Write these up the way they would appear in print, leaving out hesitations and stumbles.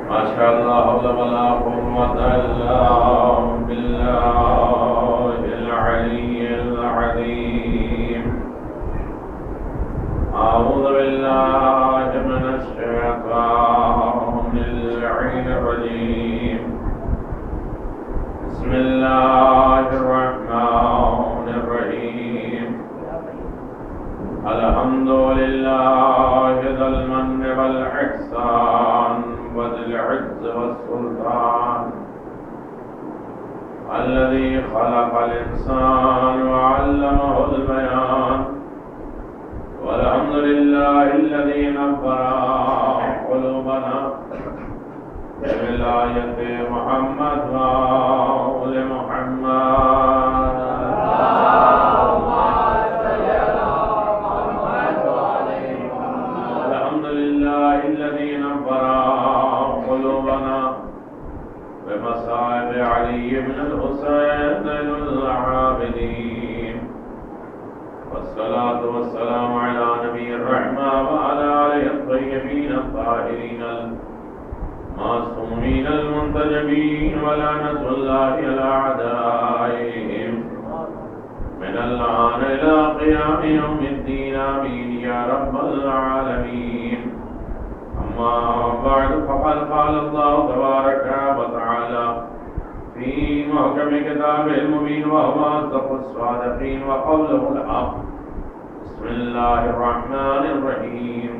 ما شاء الله حول ولا قوة إلا بالله العلي العظيم. أعوذ بالله من الشيطان اللعين الرجيم. بسم الله الرحمن الرحيم. الحمد لله ذا المن والإحسان وذي العز والسلطان الذي خلق الإنسان وعلمه البيان. والحمد لله الذي نبر قلوبنا بولاية محمد وآل محمد. الحمد لله الذي نبر قلوبنا بمصائب علي بن الحسين زين العابدين. والصلاة والسلام على نبي الرحمة وعلى آله الطيبين الطاهرين المعصومين المنتجبين. ولعنة الله على أعدائهم من الآن إلى قيام يوم الدين. آمين يا رب العالمين. أما بعد فقد قال الله تبارك وتعالى في محكم كتابه المبين وهو أصدق الصادقين وقوله الحق. بسم الله الرحمن الرحيم.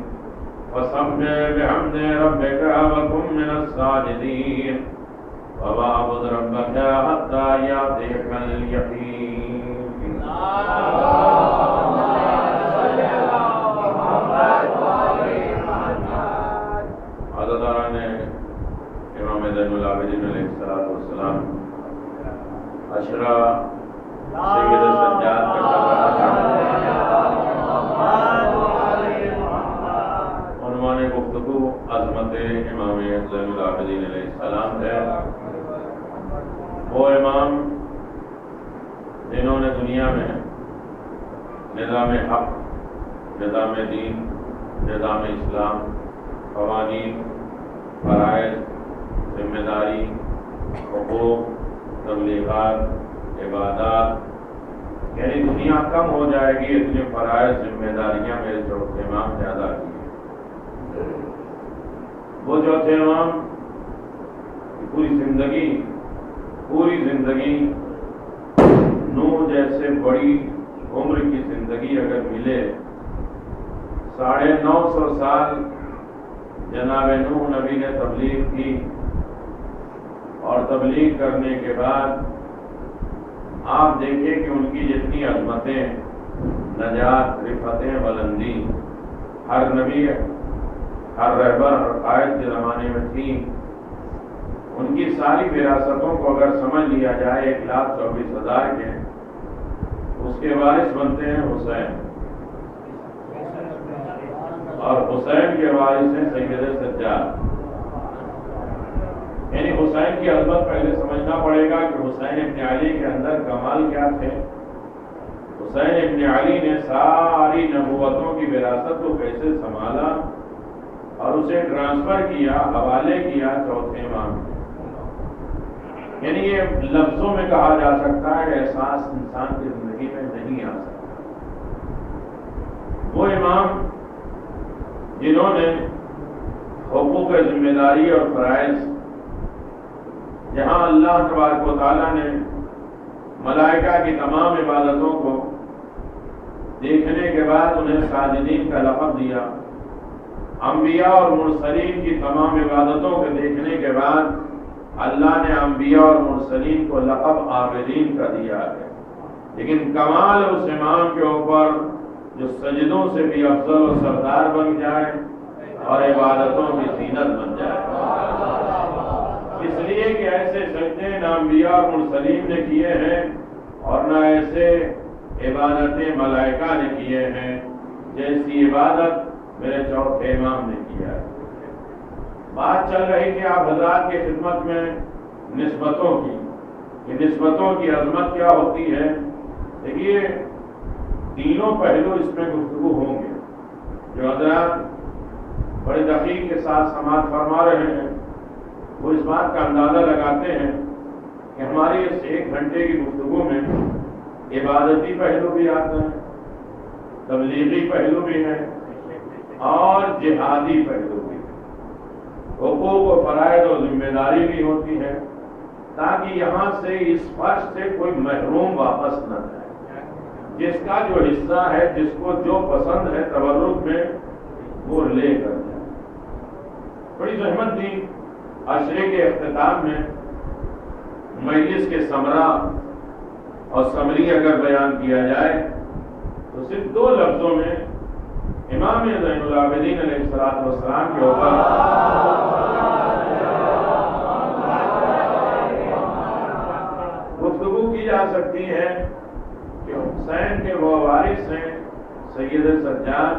فسبح بحمد ربك وكن من الساجدين واعبد ربك حتى يأتيك اليقين. حضرتان امام زین العابدین علیہ السلام عشرہ سید سجاد کا عنوان گفتگو عظمت امام زین العابدین علیہ السلام ہے. وہ امام جنہوں نے دنیا میں نظام حق، نظام دین، نظام اسلام، قوانین، فرائض، ذمہ داری، حقوق، تبلیغات، عبادات، یعنی دنیا کم ہو جائے گی اتنے فرائض ذمہ داریاں میرے چوتھے امام نے ادا کی. وہ چوتھے امام کی پوری زندگی نوح جیسے بڑی عمر کی زندگی اگر ملے، 950 سال جناب نوح نبی نے تبلیغ کی، اور تبلیغ کرنے کے بعد آپ دیکھیں کہ ان کی جتنی عظمتیں، نجات، رفتیں، بلندی ہر نبی، ہر رہبر، ہر قائد کے زمانے میں تھیں، ان کی ساری وراثتوں کو اگر سمجھ لیا جائے 1,24,000 کے، اس کے وارث بنتے ہیں حسین، اور حسین کے وارث ہیں سید سجاد. یعنی حسین کی عظمت پہلے سمجھنا پڑے گا کہ حسین ابن علی کے اندر کمال کیا تھے. حسین ابن علی نے ساری نبوتوں کی وراثت کو کیسے سنبھالا اور اسے ٹرانسفر کیا، حوالے کیا چوتھے امام. یعنی یہ لفظوں میں کہا جا سکتا ہے، احساس انسان کی زندگی میں نہیں آ سکتا. وہ امام جنہوں نے حقوق ذمہ داری اور فرائض، جہاں اللہ تبارک و تعالیٰ نے ملائکہ کی تمام عبادتوں کو دیکھنے کے بعد انہیں ساجدین کا لقب دیا، انبیاء اور مرسلین کی تمام عبادتوں کو دیکھنے کے بعد اللہ نے انبیاء اور مرسلین کو لقب عابدین کا دیا ہے. لیکن کمال اس امام کے اوپر جو سجدوں سے بھی افضل و سردار بن جائے اور عبادتوں کی زینت بن جائے. اس لیے کہ ایسے سجدے نہ انبیاء اور مرسلین نے کیے ہیں اور نہ ایسے عبادتیں ملائکہ نے کیے ہیں جیسی عبادت میرے چوتھے امام نے کیا ہے. بات چل رہی تھی آپ حضرات کی خدمت میں نسبتوں کی، کہ نسبتوں کی عظمت کیا ہوتی ہے. دیکھیے تینوں پہلو اس میں گفتگو ہوں گے جو حضرات بڑے دقیق کے ساتھ سماعت فرما رہے ہیں. وہ اس بات کا اندازہ لگاتے ہیں کہ ہماری اس 1 گھنٹے کی گفتگو میں عبادتی پہلو بھی آتا ہے، تبلیغی پہلو بھی ہے اور جہادی پہلو بھی ہے، حقوق و فرائض اور ذمہ داری بھی ہوتی ہے، تاکہ یہاں سے اس فرش سے کوئی محروم واپس نہ جائے۔ جس کا جو حصہ ہے، جس کو جو پسند ہے تبرک میں، وہ لے کر جائے۔ بڑی زحمت دی عشرے کے اختتام میں مجلس کے ثمرہ اور ثمری اگر بیان کیا جائے تو صرف 2 لفظوں میں امام زین العابدین علیہ السلام کے اوپر گفتگو کی جا سکتی ہے کہ حسین کے وہ وارث ہیں سید سجاد،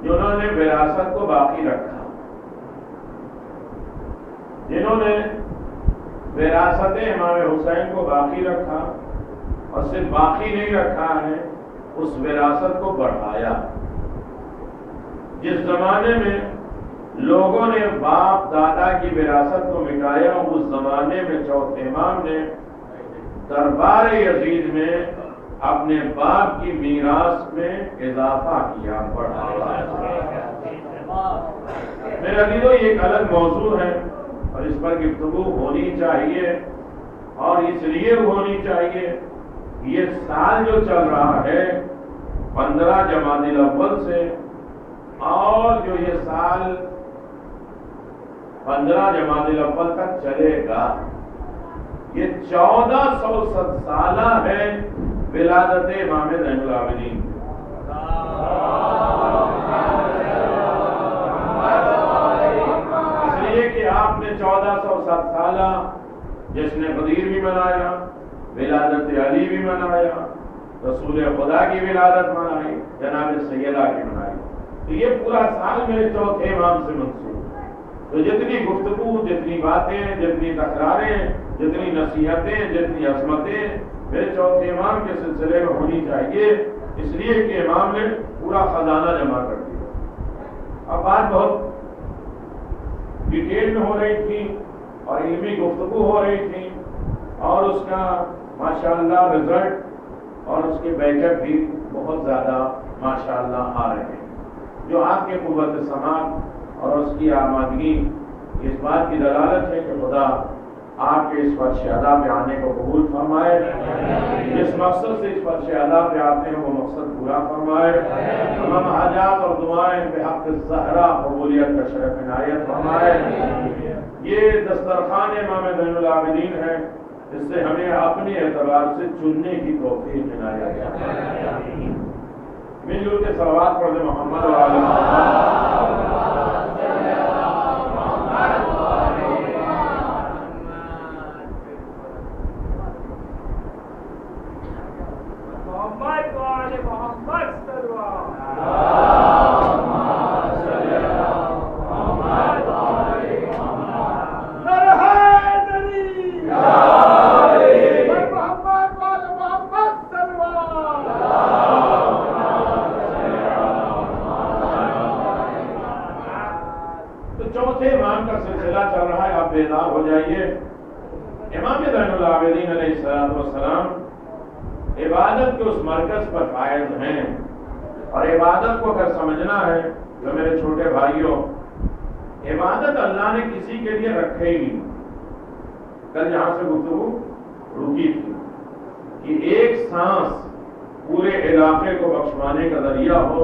جنہوں نے وراثت کو باقی رکھا، جنہوں نے وراثت امام حسین کو باقی رکھا، اور صرف باقی نہیں رکھا ہے، اس وراثت کو بڑھایا۔ جس زمانے میں لوگوں نے باپ دادا کی وراثت کو مٹایا، اس زمانے میں چوتھے امام نے دربار یزید میں اپنے باپ کی میراث میں اضافہ کیا، بڑھایا۔ میرے عزیزو، یہ ایک الگ موضوع ہے اور اس پر گفتگو ہونی چاہیے، اور اس لیے ہونی چاہیے یہ سال جو چل رہا ہے 15 جمادی الاول سے، اور جو یہ سال 15 جمادی الاول تک چلے گا، یہ 1400 سالہ ہے ولادت امام زین العابدین۔ اس لیے کہ آپ نے 1407 سالہ جشن قدیر بھی منایا، ولادت علی بھی منایا، رسول خدا کی ولادت منائی، جناب سیدہ کی منائی، تو یہ پورا سال میرے چوتھے امام سے منسوب ہے۔ تو جتنی گفتگو، جتنی باتیں، جتنی تکراریں، جتنی نصیحتیں، جتنی عظمتیں میرے چوتھے امام کے سلسلے میں ہونی چاہیے، اس لیے کہ امام نے پورا خزانہ جمع کر دیا۔ اب بات بہت ڈیٹیل میں ہو رہی تھی اور علمی گفتگو ہو رہی تھی، اور اس کا ماشاءاللہ رزلٹ اور اس کے بیک اپ بھی بہت زیادہ ماشاءاللہ آ رہے ہیں، جو آپ کے قوت سماعت اور اس کی آمادگی اس بات کی دلالت ہے کہ خدا آپ کے اس فرش ادا پہ آنے کو قبول فرمائے، جس مقصد سے اس فرش ادا پہ آتے ہیں وہ مقصد پورا فرمائے، تمام حاجات اور دعائیں بحق الزہرا قبولیت کا شرف عنایت فرمائے۔ یہ دسترخوان امام زین العابدین ہے، اس سے ہمیں اپنے اعتبار سے چننے کی توفیق عنایت فرمائے۔ مل جل کے صلوات پڑھ دیں محمد و آل محمد۔ بیدار ہو جائیے۔ امام زین العابدین علیہ السلام عبادت کے اس مرکز پر فائز ہیں، اور عبادت کو اگر سمجھنا ہے تو میرے چھوٹے بھائیوں، عبادت اللہ نے کسی کے لیے رکھے ہی نہیں۔ کل یہاں سے گفتگو رکی تھی کہ ایک سانس پورے علاقے کو بخشوانے کا ذریعہ ہو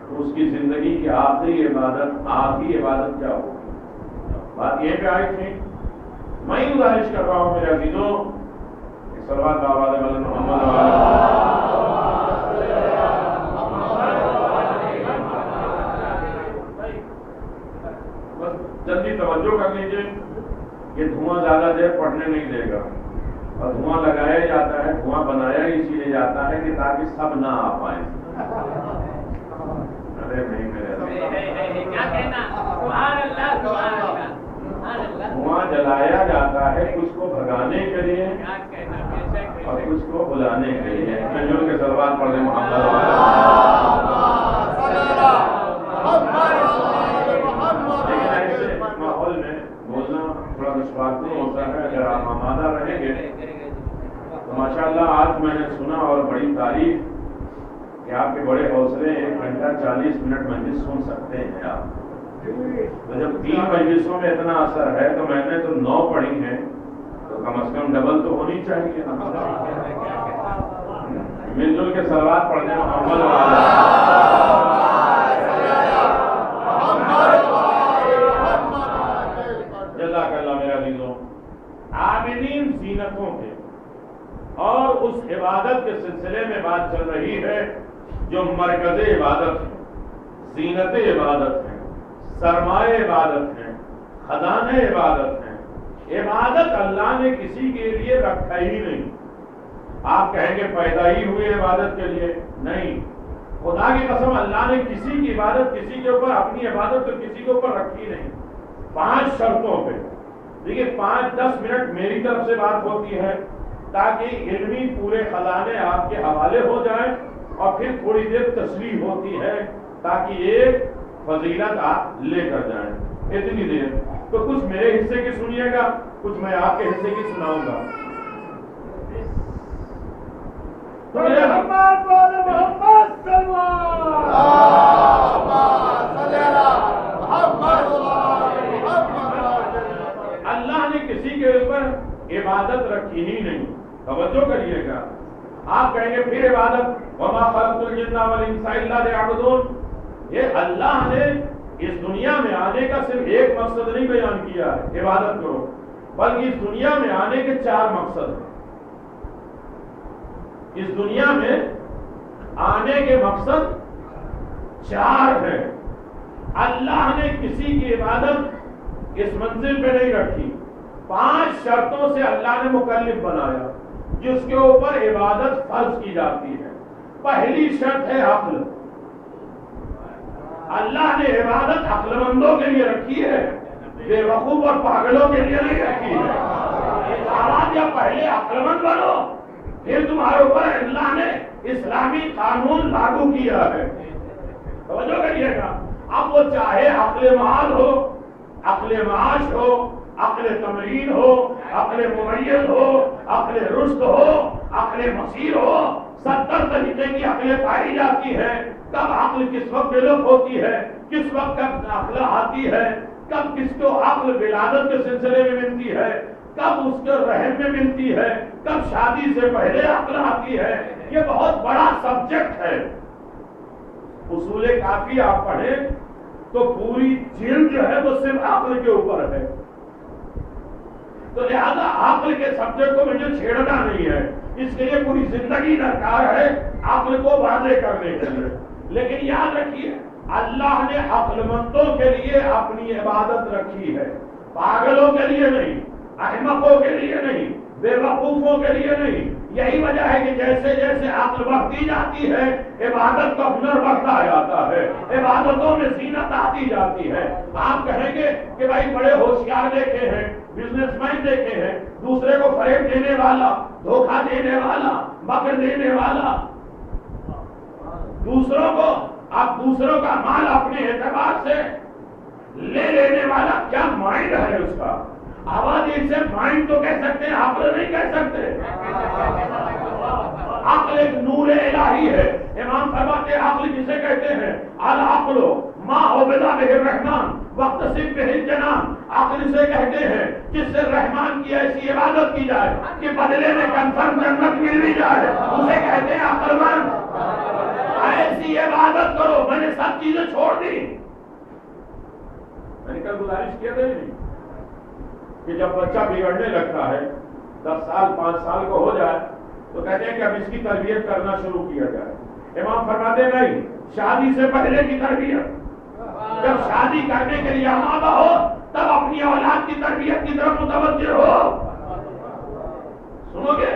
تو اس کی زندگی کی آخری عبادت کیا ہو؟ بات یہ پہ آئی تھی۔ میں گزارش کر رہا ہوں میرے عزیزوں، صلوات بآباد محمد بس جلدی توجہ کر لیجیے، یہ دھواں زیادہ دیر پڑھنے نہیں دے گا، اور دھواں لگایا جاتا ہے، دھواں بنایا اسی لیے جاتا ہے کہ تاکہ سب نہ آ پائیں۔ ارے نہیں میرے دھواں جلایا جاتا ہے کچھ کو بھگانے کے لیے اور کچھ کو بلانے کے لیے۔ مل کے صلوات پڑھ دیں محمد۔ لیکن ایسے ماحول میں بولنا تھوڑا دشوار ہوتا ہے. اگر آپ آمادہ رہیں گے تو ماشاءاللہ آج میں نے سنا اور بڑی تعریف کہ آپ کے بڑے حوصلے 1 گھنٹہ 40 منٹ مجلس سن سکتے ہیں آپ. تو جب 3 مجلسوں میں اتنا اثر ہے تو میں نے تو 9 پڑھی ہیں تو کم از کم ڈبل تو ہونی چاہیے. مل جل کے صلوات پڑھنے محمد جزاک اللہ. میرا عزیزوں، عابدین زینتوں کے اور اس عبادت کے سلسلے میں بات چل رہی ہے جو مرکز عبادت ہے، زینت عبادت ہے، سرمایہ عبادت ہے، خزانہ عبادت ہے. عبادت اللہ نے کسی کے لیے رکھا ہی نہیں. آپ کہیں گے پیدا ہی ہوئے عبادت کے لیے؟ نہیں. خدا کی قسم اللہ نے کسی کی عبادت کسی کے اوپر، اپنی عبادت تو کسی کے اوپر رکھی نہیں. 5 شرطوں پہ. دیکھیے 5-10 منٹ میری طرف سے بات ہوتی ہے تاکہ علمی پورے خزانے آپ کے حوالے ہو جائیں اور پھر تھوڑی دیر تشریح ہوتی ہے تاکہ ایک فضیلت آپ لے کر جائیں. اتنی دیر تو کچھ میرے حصے کی سنیے گا، کچھ میں آپ کے حصے کی سناؤں گا. اللہ نے کسی کے اوپر عبادت رکھی ہی نہیں. توجہ کریے گا. آپ کہیں گے پھر عبادت وما خلقت الجن والانس الا ليعبدون. یہ اللہ نے اس دنیا میں آنے کا صرف ایک مقصد نہیں بیان کیا ہے عبادت کرو، بلکہ اس دنیا میں آنے کے 4 مقصد ہیں. اس دنیا میں آنے کے مقصد 4 ہیں. اللہ نے کسی کی عبادت اس منزل پہ نہیں رکھی. 5 شرطوں سے اللہ نے مکلف بنایا جس کے اوپر عبادت فرض کی جاتی ہے. پہلی شرط ہے عقل. اللہ نے عبادت عقل مندوں کے لیے رکھی ہے، بے وقوف اور پاگلوں کے لیے نہیں رکھی ہے. آواز یا پہلے عقل مند بنو پھر تمہارے اوپر اللہ نے اسلامی قانون لاگو کیا ہے. توجہ کریے گا. اب وہ چاہے عقل معاد ہو، عقل معاش ہو، عقل تمرین ہو، عقل ممیز ہو، عقل رشد ہو، عقل مسیر ہو. 70 طریقے کی عقلیں پائی جاتی ہے. کب عقل کس وقت ڈیولپ ہوتی ہے، کس وقت کب عقل آتی ہے، کب کس کو عقل ولادت کے سلسلے میں ملتی ہے، کب اس کے رحم میں ملتی ہے، کب شادی سے پہلے عقل آتی ہے. یہ بہت بڑا سبجیکٹ ہے. اصول کافی آپ پڑھیں تو پوری جلد جو ہے وہ صرف عقل کے اوپر ہے. تو لہذا عقل کے سبجیکٹ کو مجھے چھیڑنا نہیں ہے. اس کے لیے پوری زندگی درکار ہے عقل کو واضح کرنے کے لیے. لیکن یاد رکھیے اللہ نے عقل مندوں کے لیے اپنی عبادت رکھی ہے، پاگلوں کے لیے نہیں، احمقوں کے لیے نہیں، بے وقوفوں کے لیے نہیں. یہی وجہ ہے کہ جیسے جیسے عقل بڑھتی جاتی ہے عبادت کا ہنر بڑھتا جاتا ہے، عبادتوں میں زینت آتی جاتی ہے. آپ کہیں گے کہ بھائی بڑے ہوشیار دیکھے ہیں، بزنس مین دیکھے ہیں، دوسرے کو فریب دینے والا، دھوکہ دینے والا، مکر دینے والا، دوسروں کو آپ دوسروں کا مال اپنے اعتبار سے لے لینے والا کیا مائنڈ ہے اس کا. آواز اسے مائنڈ تو کہہ سکتے ہیں، عقل نہیں کہہ سکتے. عقل ایک نور الہی ہے. امام فرماتے ہیں عقل جسے کہتے ہیں العقل ما عبد به الرحمن واقتصد به الجنان. عقل سے کہتے ہیں جس سے رحمان کی ایسی عبادت کی جائے کہ بدلے میں کنفرم جنت مل بھی جائے، اسے کہتے ہیں عقل مند. ایسی عبادت کرو. میں نے سب چیزیں چھوڑ دی. میں نے کل گزارش کیا تھا کہ جب بچہ بگڑنے لگتا ہے 10 سال 5 سال کو ہو جائے تو کہتے ہیں کہ اب اس کی تربیت کرنا شروع کیا جائے. امام فرماتے نہیں، شادی سے پہلے کی تربیت. جب شادی کرنے کے لیے آمادہ ہو تب اپنی اولاد کی تربیت کی طرف متوجہ ہو. سنو گے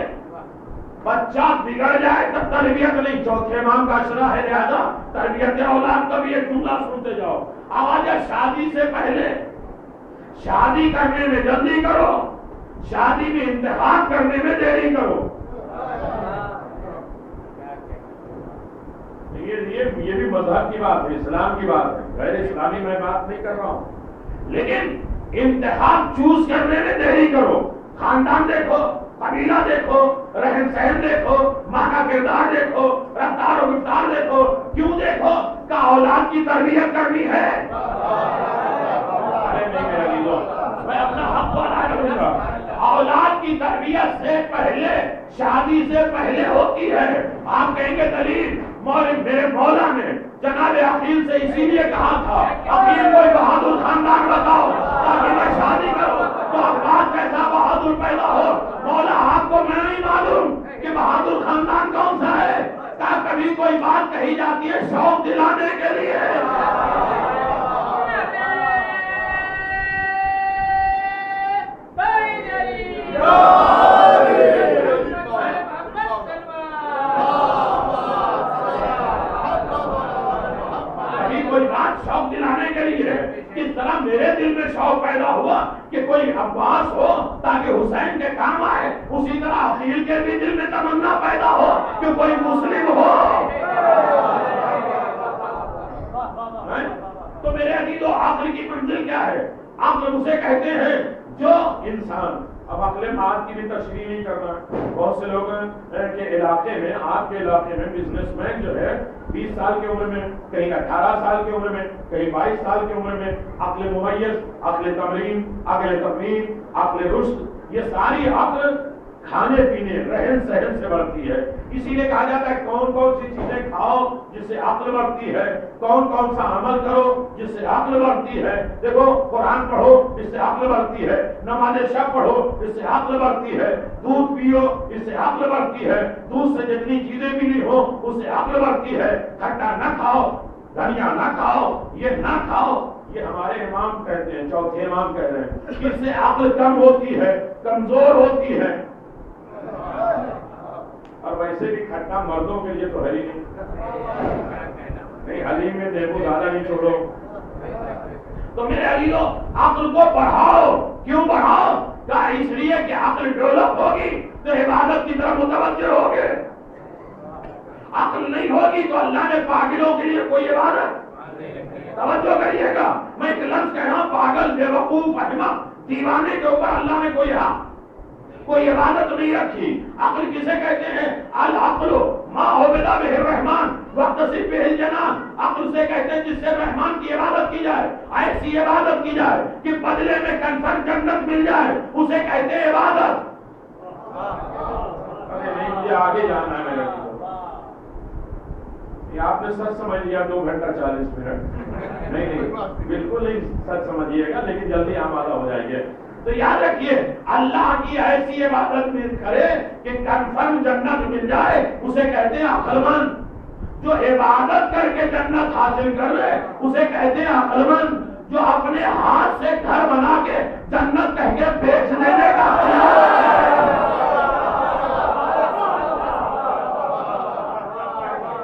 بچہ بگڑ جائے تب تربیت نہیں. چوتھے امام کا اشرا ہے لہذا تربیت اولاد کا بھی ایک جملہ سنتے جاؤ. آواز ہے شادی سے پہلے. شادی کرنے میں جلدی کرو، شادی میں انتخاب کرنے میں دیری کرو. یہ بھی مذہب کی بات ہے، اسلام کی بات ہے، غیر اسلامی میں بات نہیں کر رہا ہوں. لیکن انتخاب چوز کرنے میں دیری کرو. خاندان دیکھو, قبیلہ دیکھو, رہن سہن دیکھو, ماں کا کردار دیکھو, رفتار و گفتار دیکھو. کیوں دیکھو؟ کہ اولاد کی تربیت کرنی ہے. میں اپنا حق ادا کروں گا. اولاد کی تربیت سے پہلے, شادی سے پہلے ہوتی ہے. آپ کہیں گے دلیل؟ میرے مولا نے جناب عقیل سے اسی لیے کہا تھا, عقیل کوئی بہادر خاندان بتاؤ تاکہ میں شادی کروں. تو عباس کیسا بہادر پیدا ہو؟ مولا آپ کو میں نہیں معلوم کہ بہادر خاندان کون سا ہے. کبھی کوئی بات کہی جاتی ہے شوق دلانے کے لیے. شوق دلانے کے لیے. کس طرح میرے دل میں شوق پیدا ہوا کہ کوئی عباس ہو تاکہ حسین کے کام آئے, اسی طرح عقیل کے بھی دل میں تمنا پیدا ہو کہ کوئی مسلم ہو. تو میرے عزیزو, عقل کی منزل کیا ہے؟ عقل اسے کہتے ہیں جو انسان, اب عقل مات کی بھی تشریح نہیں کرنا. بہت سے لوگ کے علاقے میں, آپ کے علاقے میں بزنس مین جو ہے 20 سال کی عمر میں, کہیں 18 سال کی عمر میں, کہیں 22 سال کی عمر میں عقل ممیز, عقل تمرین, عقل تفہیم, عقل رشد, یہ ساری عقل کھانے پینے رہن سہن سے بڑھتی ہے. اسی لیے کہا جاتا ہے کون کون سی چیزیں کھاؤ جس سے عقل بڑھتی ہے, کون کون سا عمل کرو جس سے عقل بڑھتی ہے. دیکھو, قرآن پڑھو اس سے عقل بڑھتی ہے, نماز شب پڑھو اس سے عقل بڑھتی ہے, دودھ پیو اس سے عقل بڑھتی ہے, دودھ سے جتنی چیزیں ملی ہو اس سے عقل بڑھتی ہے. کھٹا نہ کھاؤ, دھنیا نہ کھاؤ, یہ نہ کھاؤ. یہ ہمارے امام کہتے ہیں, چوتھے امام کہہ رہے ہیں, اس سے عقل کم ہوتی ہے, کمزور ہوتی ہے. اور ویسے بھی کھٹا مردوں کے لیے تو ہے ہی نہیں, حلیم میں نیبو زیادہ نہیں چھوڑو. تو میرے عزیزو, عقل کو بڑھاؤ. کیوں بڑھاؤ؟ کہا اس لیے کہ عقل ڈیولپ ہوگی تو عبادت کی طرف متوجہ ہوگے. عقل نہیں ہوگی تو اللہ نے پاگلوں کے لیے کوئی عبادت. توجہ کریے گا, میں ایک لفظ کہہ رہا ہوں, پاگل, بے وقوف, احمق, دیوانے کے اوپر اللہ نے کوئی عبادت نہیں رکھی. عقل کسے کہتے ہیں؟ العقل ما عبد به الرحمن واقتصد به الجنان. عقل سے کہتے ہیں جس سے رحمان کی عبادت کی جائے, ایسی عبادت کی جائے کہ بدلے میں کنفرم جنت مل جائے, اسے کہتے ہیں عبادت. نہیں, مجھے آگے جانا ہے میرے. آپ نے سچ سمجھ لیا 2 گھنٹہ 40 منٹ. نہیں, بالکل نہیں سچ سمجھیے گا, لیکن جلدی آمادہ ہو جائیں گے. تو یاد رکھیے, اللہ کی ایسی عبادت میں کرے کہ کنفرم جنت مل جائے, اسے کہتے ہیں عقل مند. جو عبادت کر کے جنت حاصل کر لے اسے کہتے ہیں عقل مند. جو اپنے ہاتھ سے گھر بنا کے جنت کہہ کے بیچ دینے کا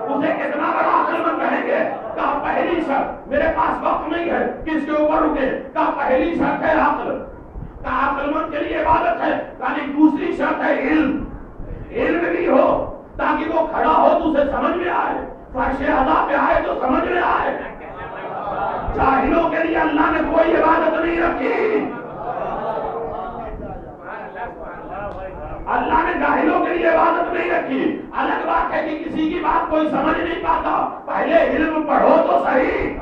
اسے کتنا بڑا عقل مند کہیں گے. کہا پہلی شرط, میرے پاس وقت نہیں ہے کس کے اوپر رکے, کہا پہلی شرط ہے عقل. کہا عقل مند کے لیے عبادت ہے, یعنی دوسری شرط ہے علم. علم بھی ہو تاکہ وہ کھڑا ہو تو اسے سمجھ میں آئے, فرش ادا پہ آئے تو سمجھ میں آئے. جاہلوں کے لیے اللہ نے کوئی عبادت نہیں رکھی. اللہ نے جاہلوں کے لیے عبادت نہیں رکھی. الگ بات ہے کہ کسی کی بات کوئی سمجھ نہیں پاتا, پہلے علم پڑھو تو صحیح.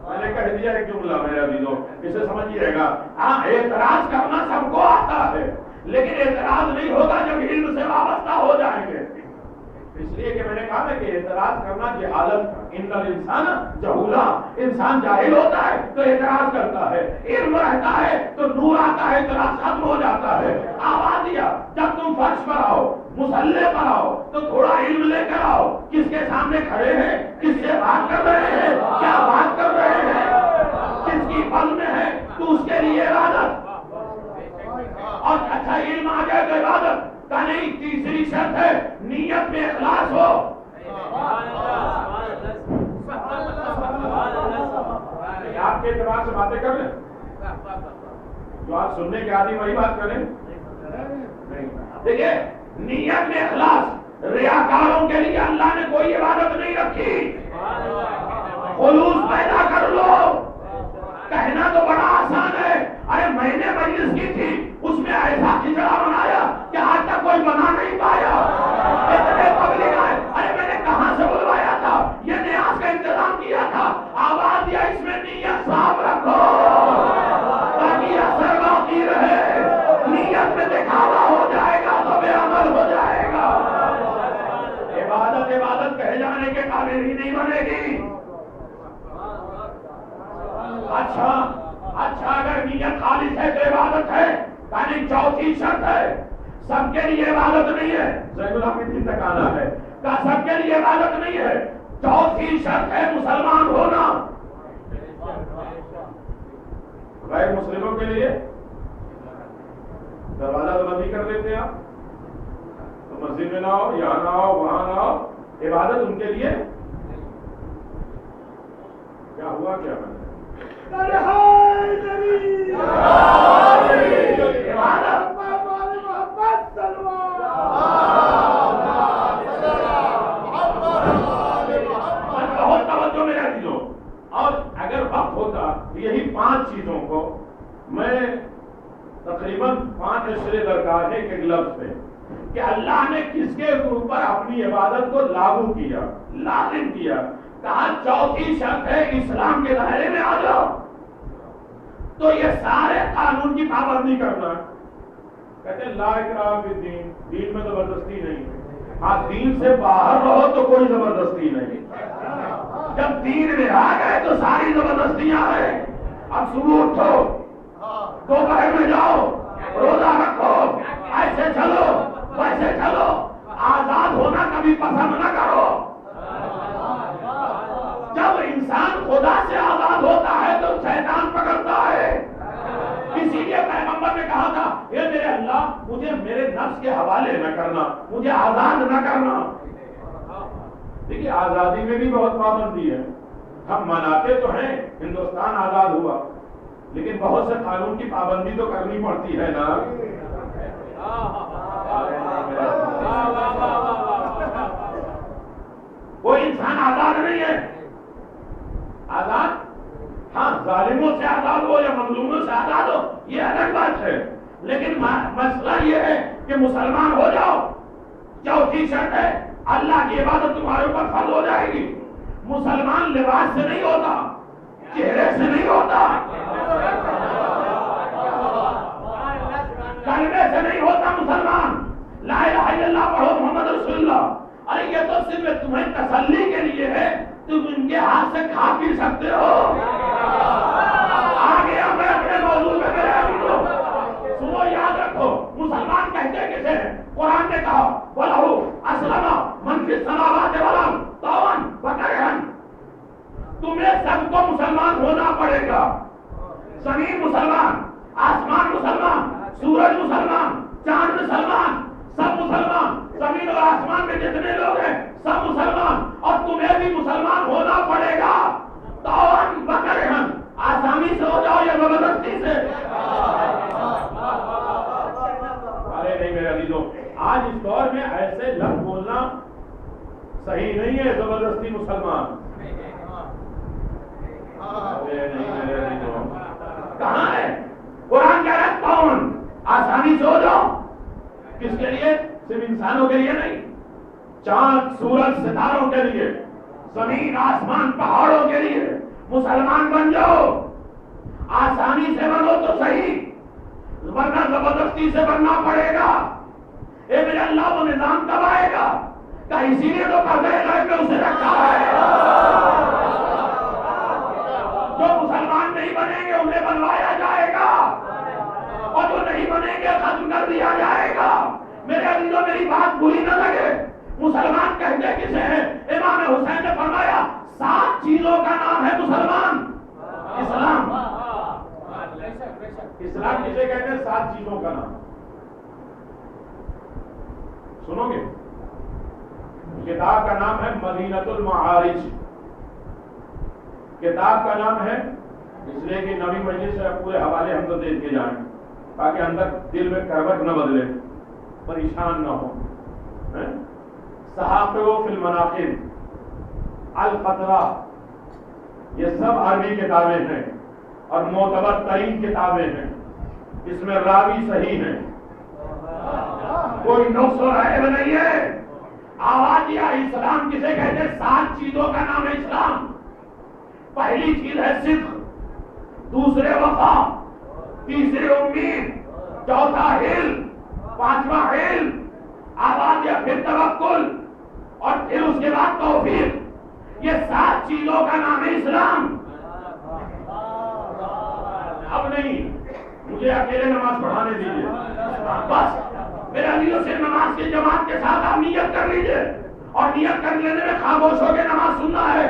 میں نے کہہ دیا ایک جملہ میرے عزیزو, اسے سمجھیے گا. ہاں, اعتراض کرنا سب کو آتا ہے, لیکن اعتراض نہیں ہوگا جب علم سے وابستہ ہو جائیں گے. اس لیے کہ میں نے کہا کہ اعتراض کرنا جہالت کا, ان الانسان جہولا, انسان جاہل ہوتا ہے تو اعتراض کرتا ہے, علم رہتا ہے تو نور آتا ہے, اعتراض ختم ہو جاتا ہے. آواز دیا, جب تم فرش پر آؤ, مصلے پر آؤ تو تھوڑا علم لے کر آؤ. کس کے سامنے کھڑے ہیں, کس سے بات کر رہے ہیں, کیا بات کر رہے ہیں, کس کی پل میں ہے, تو اس کے لیے عبادت. اور اچھا علم آ جائے تو عبادت کا نہیں. تیسری شرط ہے نیت میں اخلاص ہو. آپ کے اعتبار سے باتیں کر لیں, جو آپ سننے کے عادی وہی بات کریں. دیکھیے, نیت میں اخلاص. ریاکاروں کے لیے اللہ نے کوئی عبادت نہیں رکھی. خلوص پیدا کر لو. کہنا تو اچھا اگر نیت خالص ہے تو عبادت ہے، یعنی چوتھی شرط ہے، سب کے لیے عبادت نہیں ہے، زید العابدین تک آنا ہے، کہا سب کے لیے عبادت نہیں ہے، چوتھی شرط ہے مسلمان ہونا۔ غیر مسلموں کے لیے دروازہ تو بند ہی کر دیتے ہیں آپ، تو مسجد میں نہ ہو، یہاں نہ ہو، وہاں نہ ہو، عبادت ان کے لیے کیا ہوا کیا بنا؟ بہت توجہ میں رہتی ہو، اور اگر وقت ہوتا یہی 5 چیزوں کو میں تقریباً 5 اشرے درکار ہے ایک لفظ پہ کہ اللہ نے کس کے اوپر اپنی عبادت کو لاگو کیا، لازم کیا، کہا چوتھی شرط ہے اسلام کے دائرے میں آ جاؤ، تو یہ سارے قانون کی پابندی کرنا، کہتے ہیں لا اکراہ فی الدین، دین میں زبردستی نہیں، ہاں دین سے باہر رہو تو کوئی زبردستی نہیں، جب دین میں آ گئے تو ساری زبردستیاں ہیں، اب صبح اٹھو، دوپہر میں جاؤ، روزہ رکھو، ایسے چلو ویسے چلو، آزاد ہونا کبھی پسند نہ کرو۔ جب انسان خدا سے آزاد ہوتا ہے تو شیطان پکڑتا ہے، اسی لیے پیغمبر نے کہا تھا اے میرے اللہ مجھے میرے نفس کے حوالے نہ کرنا، مجھے آزاد نہ کرنا۔ دیکھیے آزادی میں بھی بہت پابندی ہے، ہم مناتے تو ہیں ہندوستان آزاد ہوا، لیکن بہت سے قانون کی پابندی تو کرنی پڑتی ہے نا۔ کوئی انسان آزاد نہیں ہے، آزاد ہاں ظالموں سے آزاد ہو یا مظلوموں سے آزاد ہو یہ الگ بات ہے، لیکن مسئلہ یہ ہے کہ مسلمان ہو جاؤ، چوتھی شرط ہے اللہ کی عبادت تمہارے اوپر فرض ہو جائے گی۔ مسلمان لباس سے نہیں ہوتا، چہرے سے نہیں ہوتا، کلمے سے نہیں ہوتا مسلمان، لا الہ الا اللہ پڑھو محمد رسول اللہ، ارے یہ تو صرف تمہیں تسلی کے لیے ہے، تم ان کے ہاتھ سے کھا پی سکتے ہو۔ آگے میں اپنے موضوع میں سنو، یاد رکھو مسلمان کہتے کسے ہیں؟ قرآن نے کہا وَلَهُ أَسْلَمَ مَنْ فِي السَّمَاوَاتِ وَالْأَرْضِ طَوْعًا وَكَرْهًا، تمہیں سب کو مسلمان ہونا پڑے گا، زمین مسلمان، آسمان مسلمان، سورج مسلمان، چاند مسلمان، سب مسلمان، زمین اور آسمان میں جتنے لوگ ہیں سب مسلمان، اور تمہیں بھی مسلمان ہونا پڑے گا، طَوْعًا وَكَرْهًا، آسانی سے ہو جاؤ یا زبردستی سے۔ ارے نہیں میرے عزیزو، آج اس دور میں ایسے لفظ بولنا صحیح نہیں ہے، زبردستی مسلمان، کہاں ہے؟ قرآن کہہ رہا ہے طَوْعًا، آسانی سے ہو جاؤ، کس کے لیے؟ صرف انسانوں کے لیے نہیں، چاند سورج ستاروں کے لیے، زمین آسمان پہاڑوں کے لیے مسلمان بن جاؤ، آسانی سے بنو تو صحیح، ورنہ زبردستی سے بننا پڑے گا۔ اے میرے اللہ وہ نظام کب آئے گا؟ کہ اسی لیے تو پردے غیب میں اسے رکھا ہے، جو مسلمان نہیں بنیں گے انہیں بنوایا جائے گا، اور جو نہیں بنیں گے ختم کر دیا جائے گا۔ میرے عزیزوں میری بات بری نہ لگے، مسلمان کہتے کسے ہیں؟ امام حسین نے فرمایا 7 چیزوں کا نام ہے مسلمان۔ اسلام، اسلام کسے کہتے ہیں؟ 7 چیزوں کا نام، سنو گے؟ کتاب کا نام ہے مدینۃ المعارج، کتاب کا نام ہے اس لیے کہ نبی مجلس سے پورے حوالے ہم تو دیکھ کے جائیں تاکہ اندر دل میں کروٹ نہ بدلے، پریشان نہ ہو۔ صحافہ فی المناقب، القطرہ، یہ سب عربی کتابیں ہیں اور معتبر ترین کتابیں ہیں، اس میں راوی صحیح ہیں، کوئی نقص و عیب نہیں ہے۔ آواز یا اسلام کسے کہتے ہیں؟ 7 چیزوں کا نام ہے اسلام۔ پہلی چیز ہے صدق، دوسرے وفا، تیسرے امید، چوتھا علم، پانچواں علم، آواز یا پھر توکل، اور پھر اس کے بعد توفیق۔ یہ 7 چیزوں کا نام ہے اسلام۔ نہیں, مجھے اکیلے نماز پڑھانے دیجیے بس. میرے عزیزوں سے نماز کی جماعت کے ساتھ آپ نیت کر لیجیے, اور نیت کر لینے میں خاموش ہو کے نماز سننا ہے.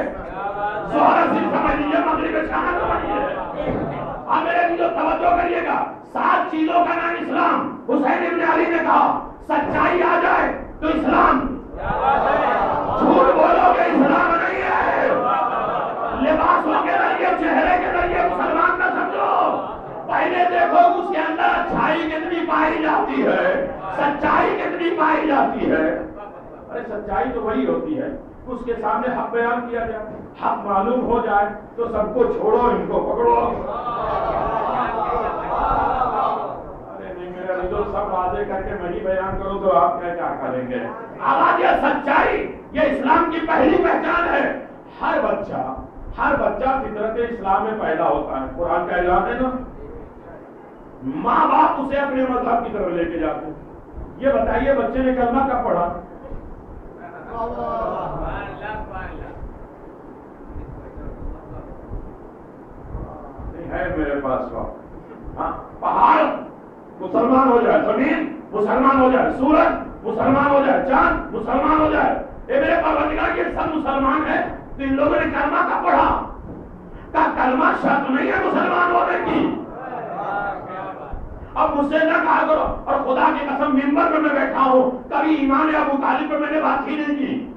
ظہر اثر سمجھ لیجیے, مغرب عشاء سمجھ لیجیے. اب میرے عزیزوں توجہ کریے گا, 7 چیزوں کا نام اسلام. حسین ابن علی نے کہا سچائی آ جائے تو اسلام, جھوٹ بولو گے اسلام نہیں ہے. لباسوں کے ذریعے, چہرے کے ذریعے مسلمان نہ سمجھو. پہلے دیکھو اس کے اندر اچھائی کتنی پائی جاتی ہے, سچائی کتنی پائی جاتی ہے. ارے سچائی تو وہی ہوتی ہے اس کے سامنے حق بیان کیا جائے, حق معلوم ہو جائے تو سب کو چھوڑو, ان کو پکڑو. ارے نہیں میرے عزیزوں, سب واضح کر کے میں ہی بیان کروں تو آپ کیا کریں گے. آواز یہ سچائی, یہ اسلام کی پہلی پہچان ہے. ہر بچہ فطرت اسلام میں پیدا ہوتا ہے. قرآن کا اعلان ہے نا, ماں باپ اسے اپنے مذہب کی طرف لے کے جاتے ہیں. یہ بتائیے بچے نے کلمہ کب پڑھا؟ نہیں ہے میرے پاس وقت. ہاں, پہاڑ مسلمان ہو جائے, زمین مسلمان ہو جائے, سورج مسلمان ہو جائے, چاند مسلمان ہو جائے, اے میرے پروردگار یہ سب مسلمان ہے. تو ان لوگوں نے کلمہ کب پڑھا؟ کا کلمہ شرط نہیں ہے مسلمان ہونے کی. اب مجھ سے نہ کہا کرو, اور خدا کی قسم منبر پہ میں بیٹھا ہوں, کبھی ایمان ابو طالب پہ میں نے بات ہی نہیں کی.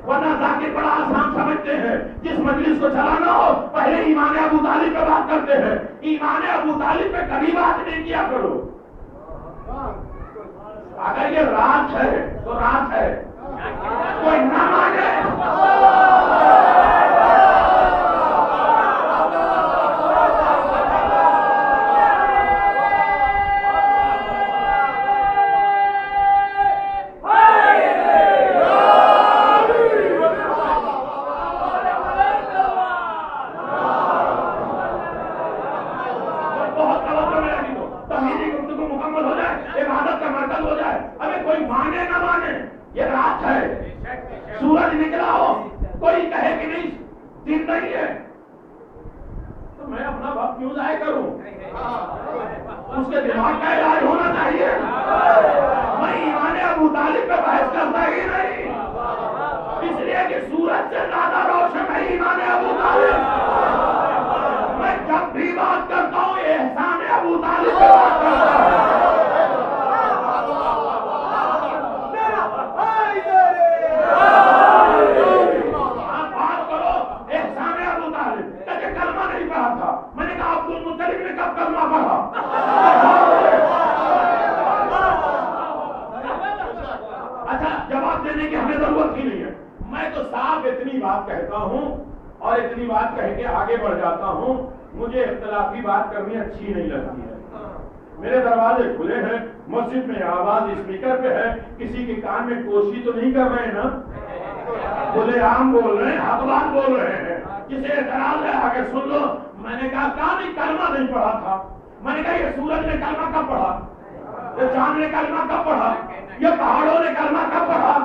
ورنہ ذاکر بڑا آسان سمجھتے ہیں, جس مجلس کو چلانا ہو پہلے ایمان ابو طالب پہ بات کرتے ہیں. ایمان ابو طالب پہ کبھی بات نہیں کیا کرو. اگر یہ رات ہے تو رات ہے, کوئی نہ مانے. مجھے اختلافی بات کرنی اچھی نہیں لگتی ہے. میرے دروازے کھلے ہیں, مسجد میں آواز اسپیکر پہ ہے, کسی کے کان میں کوشش تو نہیں کر رہے ہیں نا, کھلے عام بول رہے ہیں, حق بات بول رہے ہیں. جسے اعتراض ہے آگے سن لو. میں نے کہا نہیں کلمہ نہیں پڑھا تھا. میں نے کہا یہ سورج نے کلمہ کب پڑھا, یہ چاند نے کلمہ کب پڑھا, یہ پہاڑوں نے کلمہ کب پڑھا.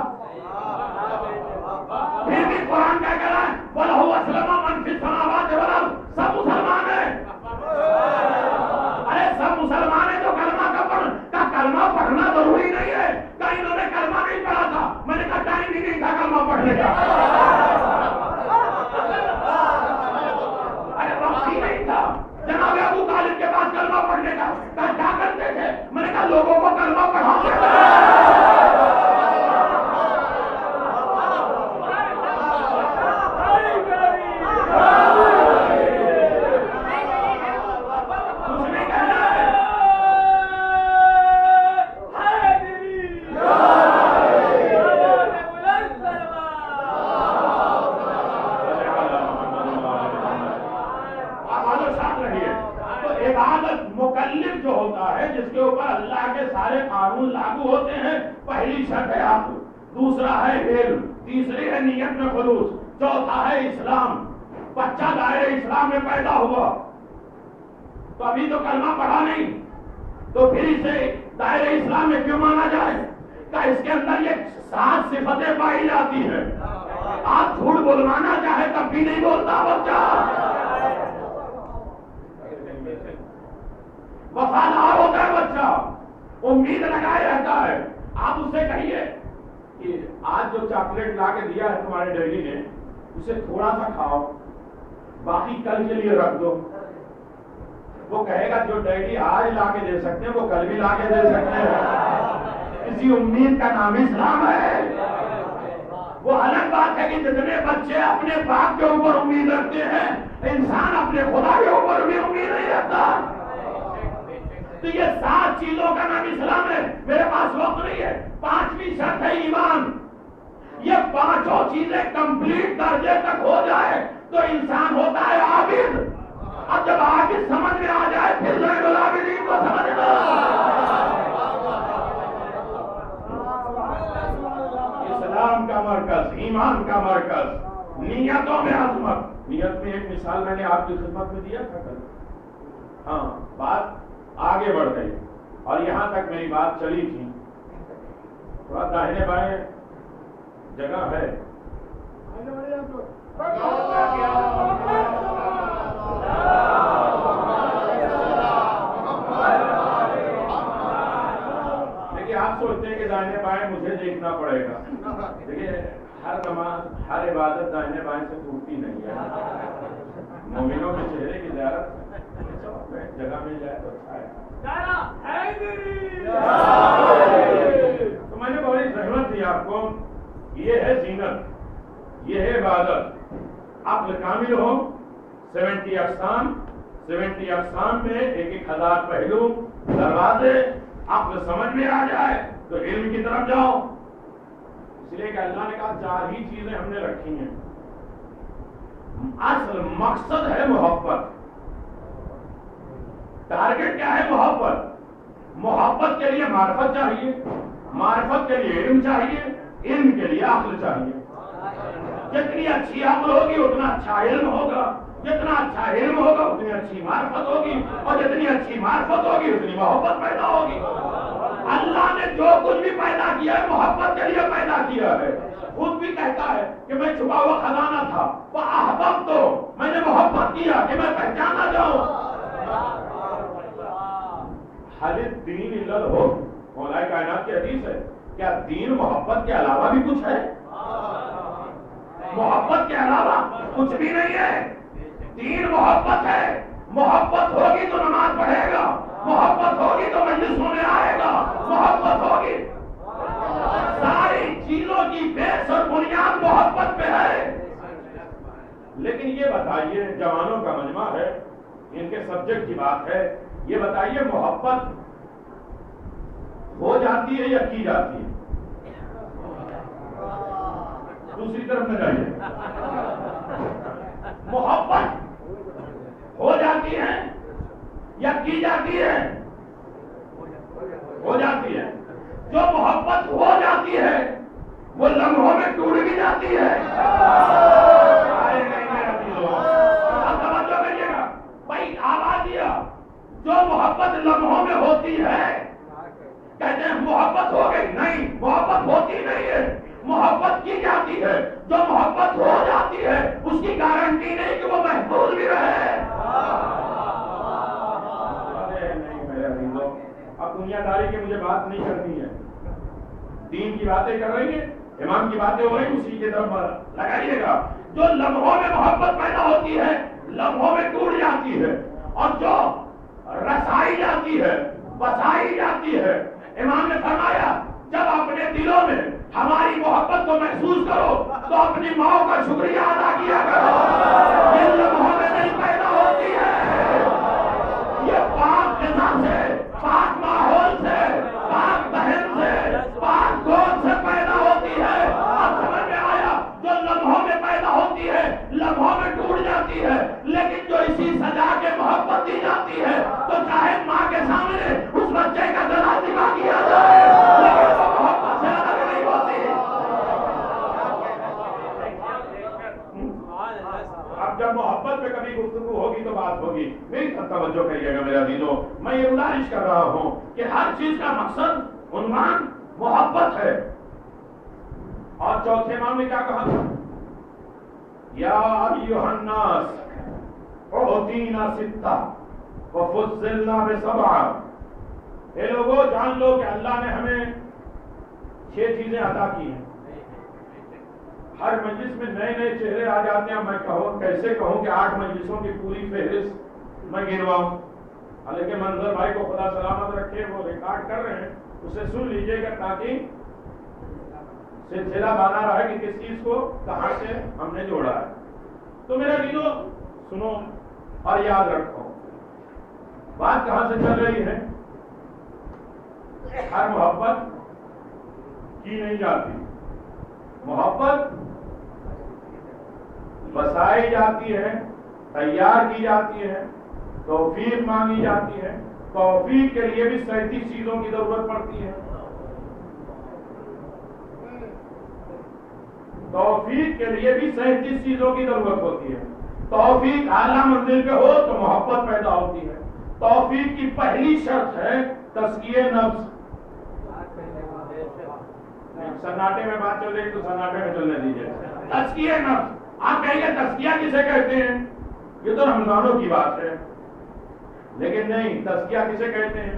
پھر بھی قرآن کیا کہہ رہا ہے, وَلَهُ أَسْلَمَ مَنْ فِي السَّمَاوَاتِ وَالْأَرْضِ. سب مسلمان ہیں. ارے سب مسلمان ہیں تو کلمہ کب پڑھنا, کا کلمہ پڑھنا ضروری نہیں ہے. کہ انہوں نے کلمہ نہیں پڑھا تھا. میں نے کہا ٹائم ہی نہیں تھا کلمہ پڑھنے کا. ارے وقت ہی نہیں تھا جناب ابو طالب کے پاس کلمہ پڑھنے کا. کیا کرتے تھے؟ میں نے کہا لوگوں کو کلمہ پڑھاؤ. دوسرا ہے علم, تیسری ہے نیت میں خلوص, چوتھا ہے اسلام. بچہ دائرے اسلام میں پیدا ہوا تو ابھی تو کلمہ پڑھا نہیں, تو پھر اسے دائرے اسلام میں کیوں مانا جائے؟ کہ اس کے اندر یہ 7 صفتیں پائی جاتی ہیں. آپ جھوٹ بولوانا چاہے تب بھی نہیں بولتا بچہ. وفادار ہوتا ہے بچہ، امید لگائے رہتا ہے. آپ اس سے کہیے کہ آج جو چاکلیٹ لا کے دیا ہے تمہارے ڈیڈی نے اسے تھوڑا سا کھاؤ، باقی کل کے لیے رکھ دو. وہ کہے گا جو ڈیڈی آج لا کے دے سکتے ہیں وہ کل بھی لا کے دے سکتے ہیں. اسی امید کا نام اسلام ہے. وہ الگ بات ہے کہ جتنے بچے اپنے باپ کے اوپر امید رکھتے ہیں، انسان اپنے خدا کے اوپر بھی امید نہیں رکھتا. تو یہ 7 چیزوں کا نام اسلام ہے. میرے پاس وقت نہیں ہے. 5ویں شرط ہے ایمان. یہ 5 چیزیں کمپلیٹ درجے تک ہو جائے تو انسان ہوتا ہے عابد. اب جب عابد سمجھ میں آ جائے پھر زین العابدین کو سمجھنا. اسلام کا مرکز، ایمان کا مرکز، نیتوں میں عظمت. نیت میں ایک مثال میں نے آپ کی خدمت میں دیا تھا کل. ہاں، بات آگے بڑھ گئی اور یہاں تک میری بات چلی تھی. تھوڑا داہنے بائیں جگہ ہے. دیکھیے آپ سوچتے ہیں کہ داہنے بائیں مجھے دیکھنا پڑے گا. دیکھیے ہر نماز، ہر عبادت داہنے بائیں سے ٹوٹتی نہیں ہے. مومنوں کے چہرے کی زیارت جگہ مل جائے تو اچھا ہے. تو میں نے بڑی ضرورت دی آپ کو. یہ ہے زینت، یہ ہے عبادت. عقل کامل ہو. 70 اقسام، 70 اقسام میں 1000 پہلو، دروازے. عقل سمجھ میں آ جائے تو علم کی طرف جاؤ. اس لیے کہ اللہ نے کہا 4 ہی چیزیں ہم نے رکھی ہیں. اصل مقصد ہے محبت. ٹارگٹ کیا ہے؟ محبت. محبت کے لیے معرفت چاہیے، معرفت کے لیے علم چاہیے، علم کے لیے عقل چاہیے. جتنی اچھی عقل ہوگی اتنا اچھا علم ہوگا، جتنا اچھا علم ہوگا اتنی اچھی معرفت ہوگی، اور جتنی اچھی معرفت ہوگی اتنی محبت پیدا ہوگی. اللہ نے جو کچھ بھی پیدا کیا ہے محبت کے لیے پیدا کیا ہے. خود بھی کہتا ہے کہ میں چھپا ہوا خزانہ تھا، فَأَحْبَبْتُ، میں نے محبت کیا کہ میں پہچانا جاؤں. حل الدین الا الحب، مولا کائنات کی حدیث ہے. کیا دین محبت کے علاوہ بھی کچھ ہے؟ محبت کے علاوہ کچھ بھی نہیں ہے. دین محبت ہے. محبت ہوگی تو نماز پڑھے گا، محبت ہوگی تو مجلسوں میں آئے گا، محبت ہوگی. ساری چیزوں کی بیس اور بنیاد محبت پہ ہے. لیکن یہ بتائیے، جوانوں کا مجمع ہے، ان کے سبجیکٹ کی بات ہے، یہ بتائیے محبت ہو جاتی ہے یا کی جاتی ہے؟ دوسری طرف نہ جائیے. محبت ہو جاتی ہے یا کی جاتی ہے؟ ہو جاتی ہے. جو محبت ہو جاتی ہے وہ لمحوں میں ٹوٹ بھی جاتی ہے. آپ توجہ کریے گا بھائی، آواز دیا. جو محبت لمحوں میں ہوتی ہے کہتے ہیں محبت ہو گئی. نہیں، محبت ہوتی نہیں ہے، محبت کی جاتی ہے. جو محبت ہو جاتی ہے اس کی گارنٹی نہیں کہ وہ محفوظ بھی رہے. نہیں میرے عزیزوں، اب دنیا داری کی مجھے بات نہیں کرنی ہے. دین کی باتیں کر رہی ہیں، ایمان کی باتیں ہو رہی، اسی کی طرف لگائیے گا. جو لمحوں میں محبت پیدا ہوتی ہے لمحوں میں ٹوٹ جاتی ہے، اور جو رسائی جاتی ہے، بسائی جاتی ہے. امام نے فرمایا جب اپنے دلوں میں ہماری محبت کو محسوس کرو تو اپنی ماں کا شکریہ ادا کیا کرو. یہ لمحوں میں نہیں پیدا ہوتی ہے. یہ پاک غذا سے، پاک ماحول سے، پاک بہن سے، پاک گود سے پیدا ہوتی ہے. اب سمجھ میں آیا؟ جو لمحوں میں پیدا ہوتی ہے لمحوں میں ٹوٹ جاتی ہے، لیکن جو اسی سجا کے محبت دی جاتی ہے تو چاہے ماں کے سامنے اس بچے کا گلا دکھا کیا جائے لیکن وہ محبت سے الگ نہیں ہوتی. اب جب محبت پہ کبھی گفتگو ہوگی تو بات ہوگی. میری توجہ کریے گا میرے عزیزوں، میں یہ گزارش کر رہا ہوں کہ ہر چیز کا مقصد، عنوان محبت ہے. اور چوتھے امام نے کیا کہا تھا؟ یا ایھا الناس اعطینا ستہ وَفُصِّلْنَا بِسَبْعٍ، اے لوگوں جان لو کہ اللہ نے ہمیں 6 چیزیں عطا کی ہیں۔ ہر مجلس میں نئے نئے چہرے آ جاتے ہیں، میں کیسے کہوں کہ 8 مجلسوں کی پوری فہرست میں گنواؤں؟ حالانکہ منظر بھائی کو خدا سلامت رکھے، وہ ریکارڈ کر رہے ہیں، اسے سن لیجئے گا تاکہ سلسلہ بنا رہا ہے کہ کس چیز کو کہاں سے ہم نے جوڑا ہے۔ تو میرا ویڈیو سنو اور یاد رکھو، بات کہاں سے چل رہی ہے؟ ہر محبت کی نہیں جاتی، محبت بسائی جاتی ہے، تیار کی جاتی ہے، توفیق مانگی جاتی ہے۔ توفیق کے لیے بھی 37 چیزوں کی ضرورت پڑتی ہے۔ توفیق کے لیے بھی 37 چیزوں کی ضرورت ہوتی ہے۔ توفیق اعلیٰ منزل پہ ہو تو محبت پیدا ہوتی ہے۔ توفیق کی پہلی شرط ہے تزکیہ نفس۔ سناٹے میں بات چل رہی تو سناٹے میں چلنے دیجیے۔ تزکیہ نفس، آپ کہیں گے تزکیہ کسے کہتے ہیں؟ یہ تو رمضانوں کی بات ہے، لیکن نہیں، تزکیہ کسے کہتے ہیں؟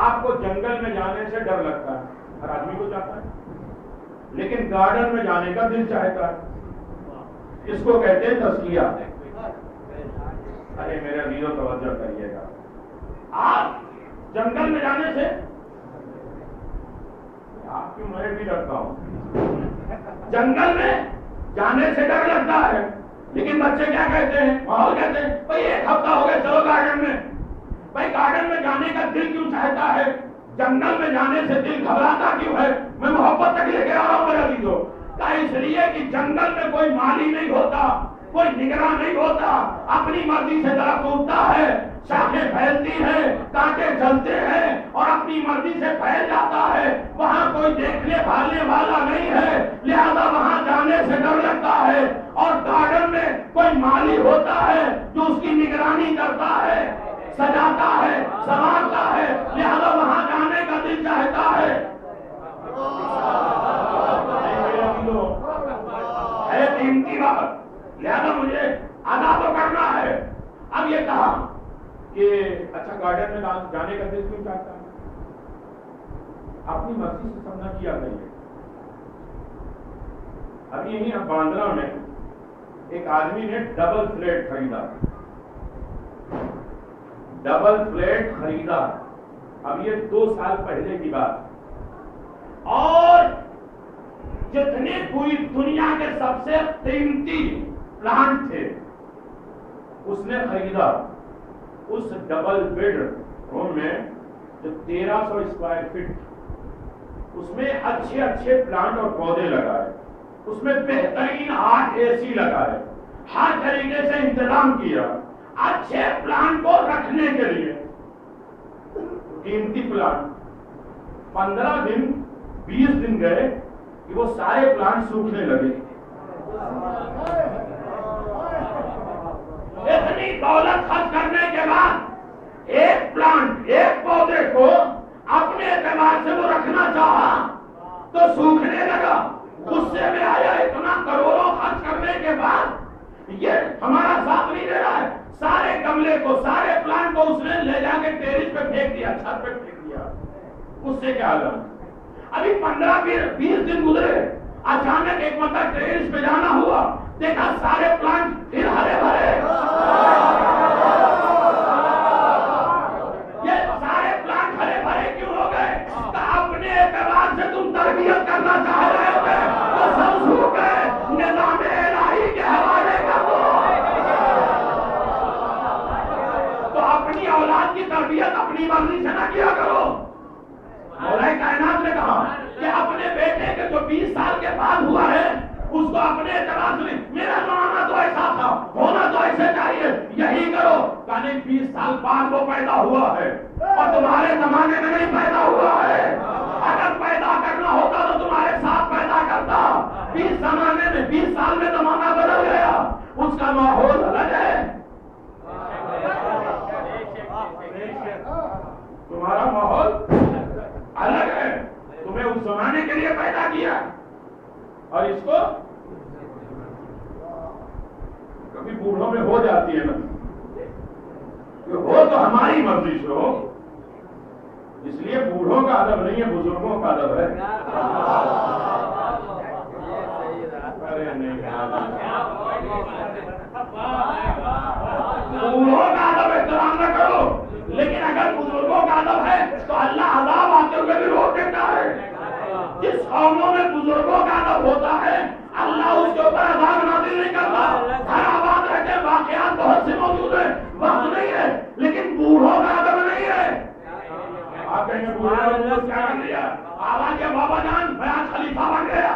آپ کو جنگل میں جانے سے ڈر لگتا ہے، ہر آدمی کو چاہتا ہے، لیکن گارڈن میں جانے کا دل چاہتا ہے، اس کو کہتے ہیں تزکیہ۔ ارے میرے عزیزو توجہ کریے گا، آپ جنگل میں جانے سے، آپ کی میں بھی ڈرتا ہوں، جنگل میں جانے سے ڈر لگتا ہے، لیکن بچے کیا کہتے ہیں؟ ماحول کہتے ہیں بھائی 1 ہفتہ ہو گیا، چلو گارڈن میں۔ بھائی گارڈن میں جانے کا دل کیوں چاہتا ہے؟ جنگل میں جانے سے دل گھبراتا کیوں ہے؟ میں محبت تک لے کے آ رہا ہوں میرے عزیزو، اس لیے کہ جنگل میں کوئی مالی نہیں ہوتا، کوئی نگراں نہیں ہوتا، اپنی مرضی سے درخت اگتا ہے، شاخیں پھیلتی ہیں، کانٹے جلتے ہیں اور اپنی مرضی سے پھیل جاتا ہے۔ وہاں کوئی دیکھنے بھالنے والا نہیں ہے، لہذا وہاں جانے سے ڈر لگتا ہے۔ اور گارڈن میں کوئی مالی ہوتا ہے جو اس کی نگرانی کرتا ہے، سجاتا ہے، سنوارتا ہے، لہذا وہاں جانے کا دل چاہتا ہے۔ ہے قیمتی وقت، لہذا مجھے ادا تو کرنا ہے۔ اب یہ کہا کہ اچھا گارڈن میں جانے کا دل کیوں چاہتا ہے؟ اپنی مرضی سے سب نہ کیا کریے۔ اب یہیں اب باندرا میں ایک آدمی نے ڈبل فلیٹ خریدا، ڈبل فلیٹ خریدا، اب یہ 2 سال پہلے کی بات، اور جتنے پوری دنیا کے سب سے قیمتی پلانٹ تھے اس نے خریدا۔ اس ڈبل بیڈ روم میں جو 1300 اسکوائر فٹ، اس میں اچھے اچھے پلانٹ اور پودے لگائے، اس میں بہترین 8 AC لگائے، ہر طریقے سے انتظام کیا اچھے پلانٹ کو رکھنے کے لیے۔ قیمتی پلانٹ 15 دن 20 دن گئے کہ وہ سارے پلانٹ سوکھنے لگے۔ اتنی دولت خرچ کرنے کے بعد ایک پلانٹ، ایک پودے کو اپنے اعتبار سے وہ رکھنا چاہا تو سوکھنے لگا۔ غصے میں آیا، اتنا کروڑوں خرچ کرنے کے بعد یہ ہمارا ساتھ نہیں دے رہا ہے۔ سارے گملے کو، سارے پلانٹ کو اس نے لے جا کے ٹیرس پہ پھینک دیا، چھت پہ پھینک دیا۔ اس سے کیا ہوا؟ ابھی 15-20 دن گزرے، اچانک ایک مرتبہ ٹیرس پہ جانا ہوا، دیکھا سارے پلانٹ پھر ہرے بھرے۔ یہ سارے پلانٹ ہرے بھرے کیوں ہو گئے؟ اپنے اعتبار سے تم تربیت کرنا چاہ رہے تھے، وہ سب سوکھ گئے، نظام الہی کے حوالے کر دو۔ تو اپنی اولاد کی تربیت اپنی مرضی سے نہ کیا کرو۔ مولا کائنات نے کہا کہ اپنے بیٹے کے جو 20 سال کے بعد ہوا ہے اس کو اپنے اعتبار سے، میرا زمانہ تو ایسا تھا، ہونا تو ایسے چاہیے، یہی کرو۔ کہنے 20 سال بعد وہ پیدا ہوا ہے اور تمہارے زمانے میں نہیں پیدا ہوا ہے۔ اگر پیدا کرنا ہوتا تو تمہارے ساتھ پیدا کرتا۔ 20 زمانے میں، 20 سال میں زمانہ بدل گیا، اس کا ماحول الگ ہے، تمہارا ماحول الگ ہے۔ تمہیں اس زمانے کے لیے پیدا کیا اور اس کو کبھی بوڑھوں میں ہو جاتی ہے نا، کہ وہ تو ہماری مرضی سے ہو. اس لیے بوڑھوں کا ادب نہیں ہے، بزرگوں کا ادب ہے. بوڑھوں کا ادب احترام نہ کرو، لیکن اگر بزرگوں کا ادب ہے تو اللہ عذاب آتے ہوئے بھی روک دیتا ہے. جس قوموں میں بزرگوں کا ادب ہوتا ہے اللہ اس کے اوپر عذاب نازل نہیں کرتا. ہر آباد رہتے واقعات بہت سے موجود ہیں، وقت نہیں ہے، لیکن بوڑھوں کا ادب نہیں ہے. آپ کہیں گے بوڑھوں نے کیا کر دیا؟ آواز کے بابا جان میں آج خلیفہ بن گیا.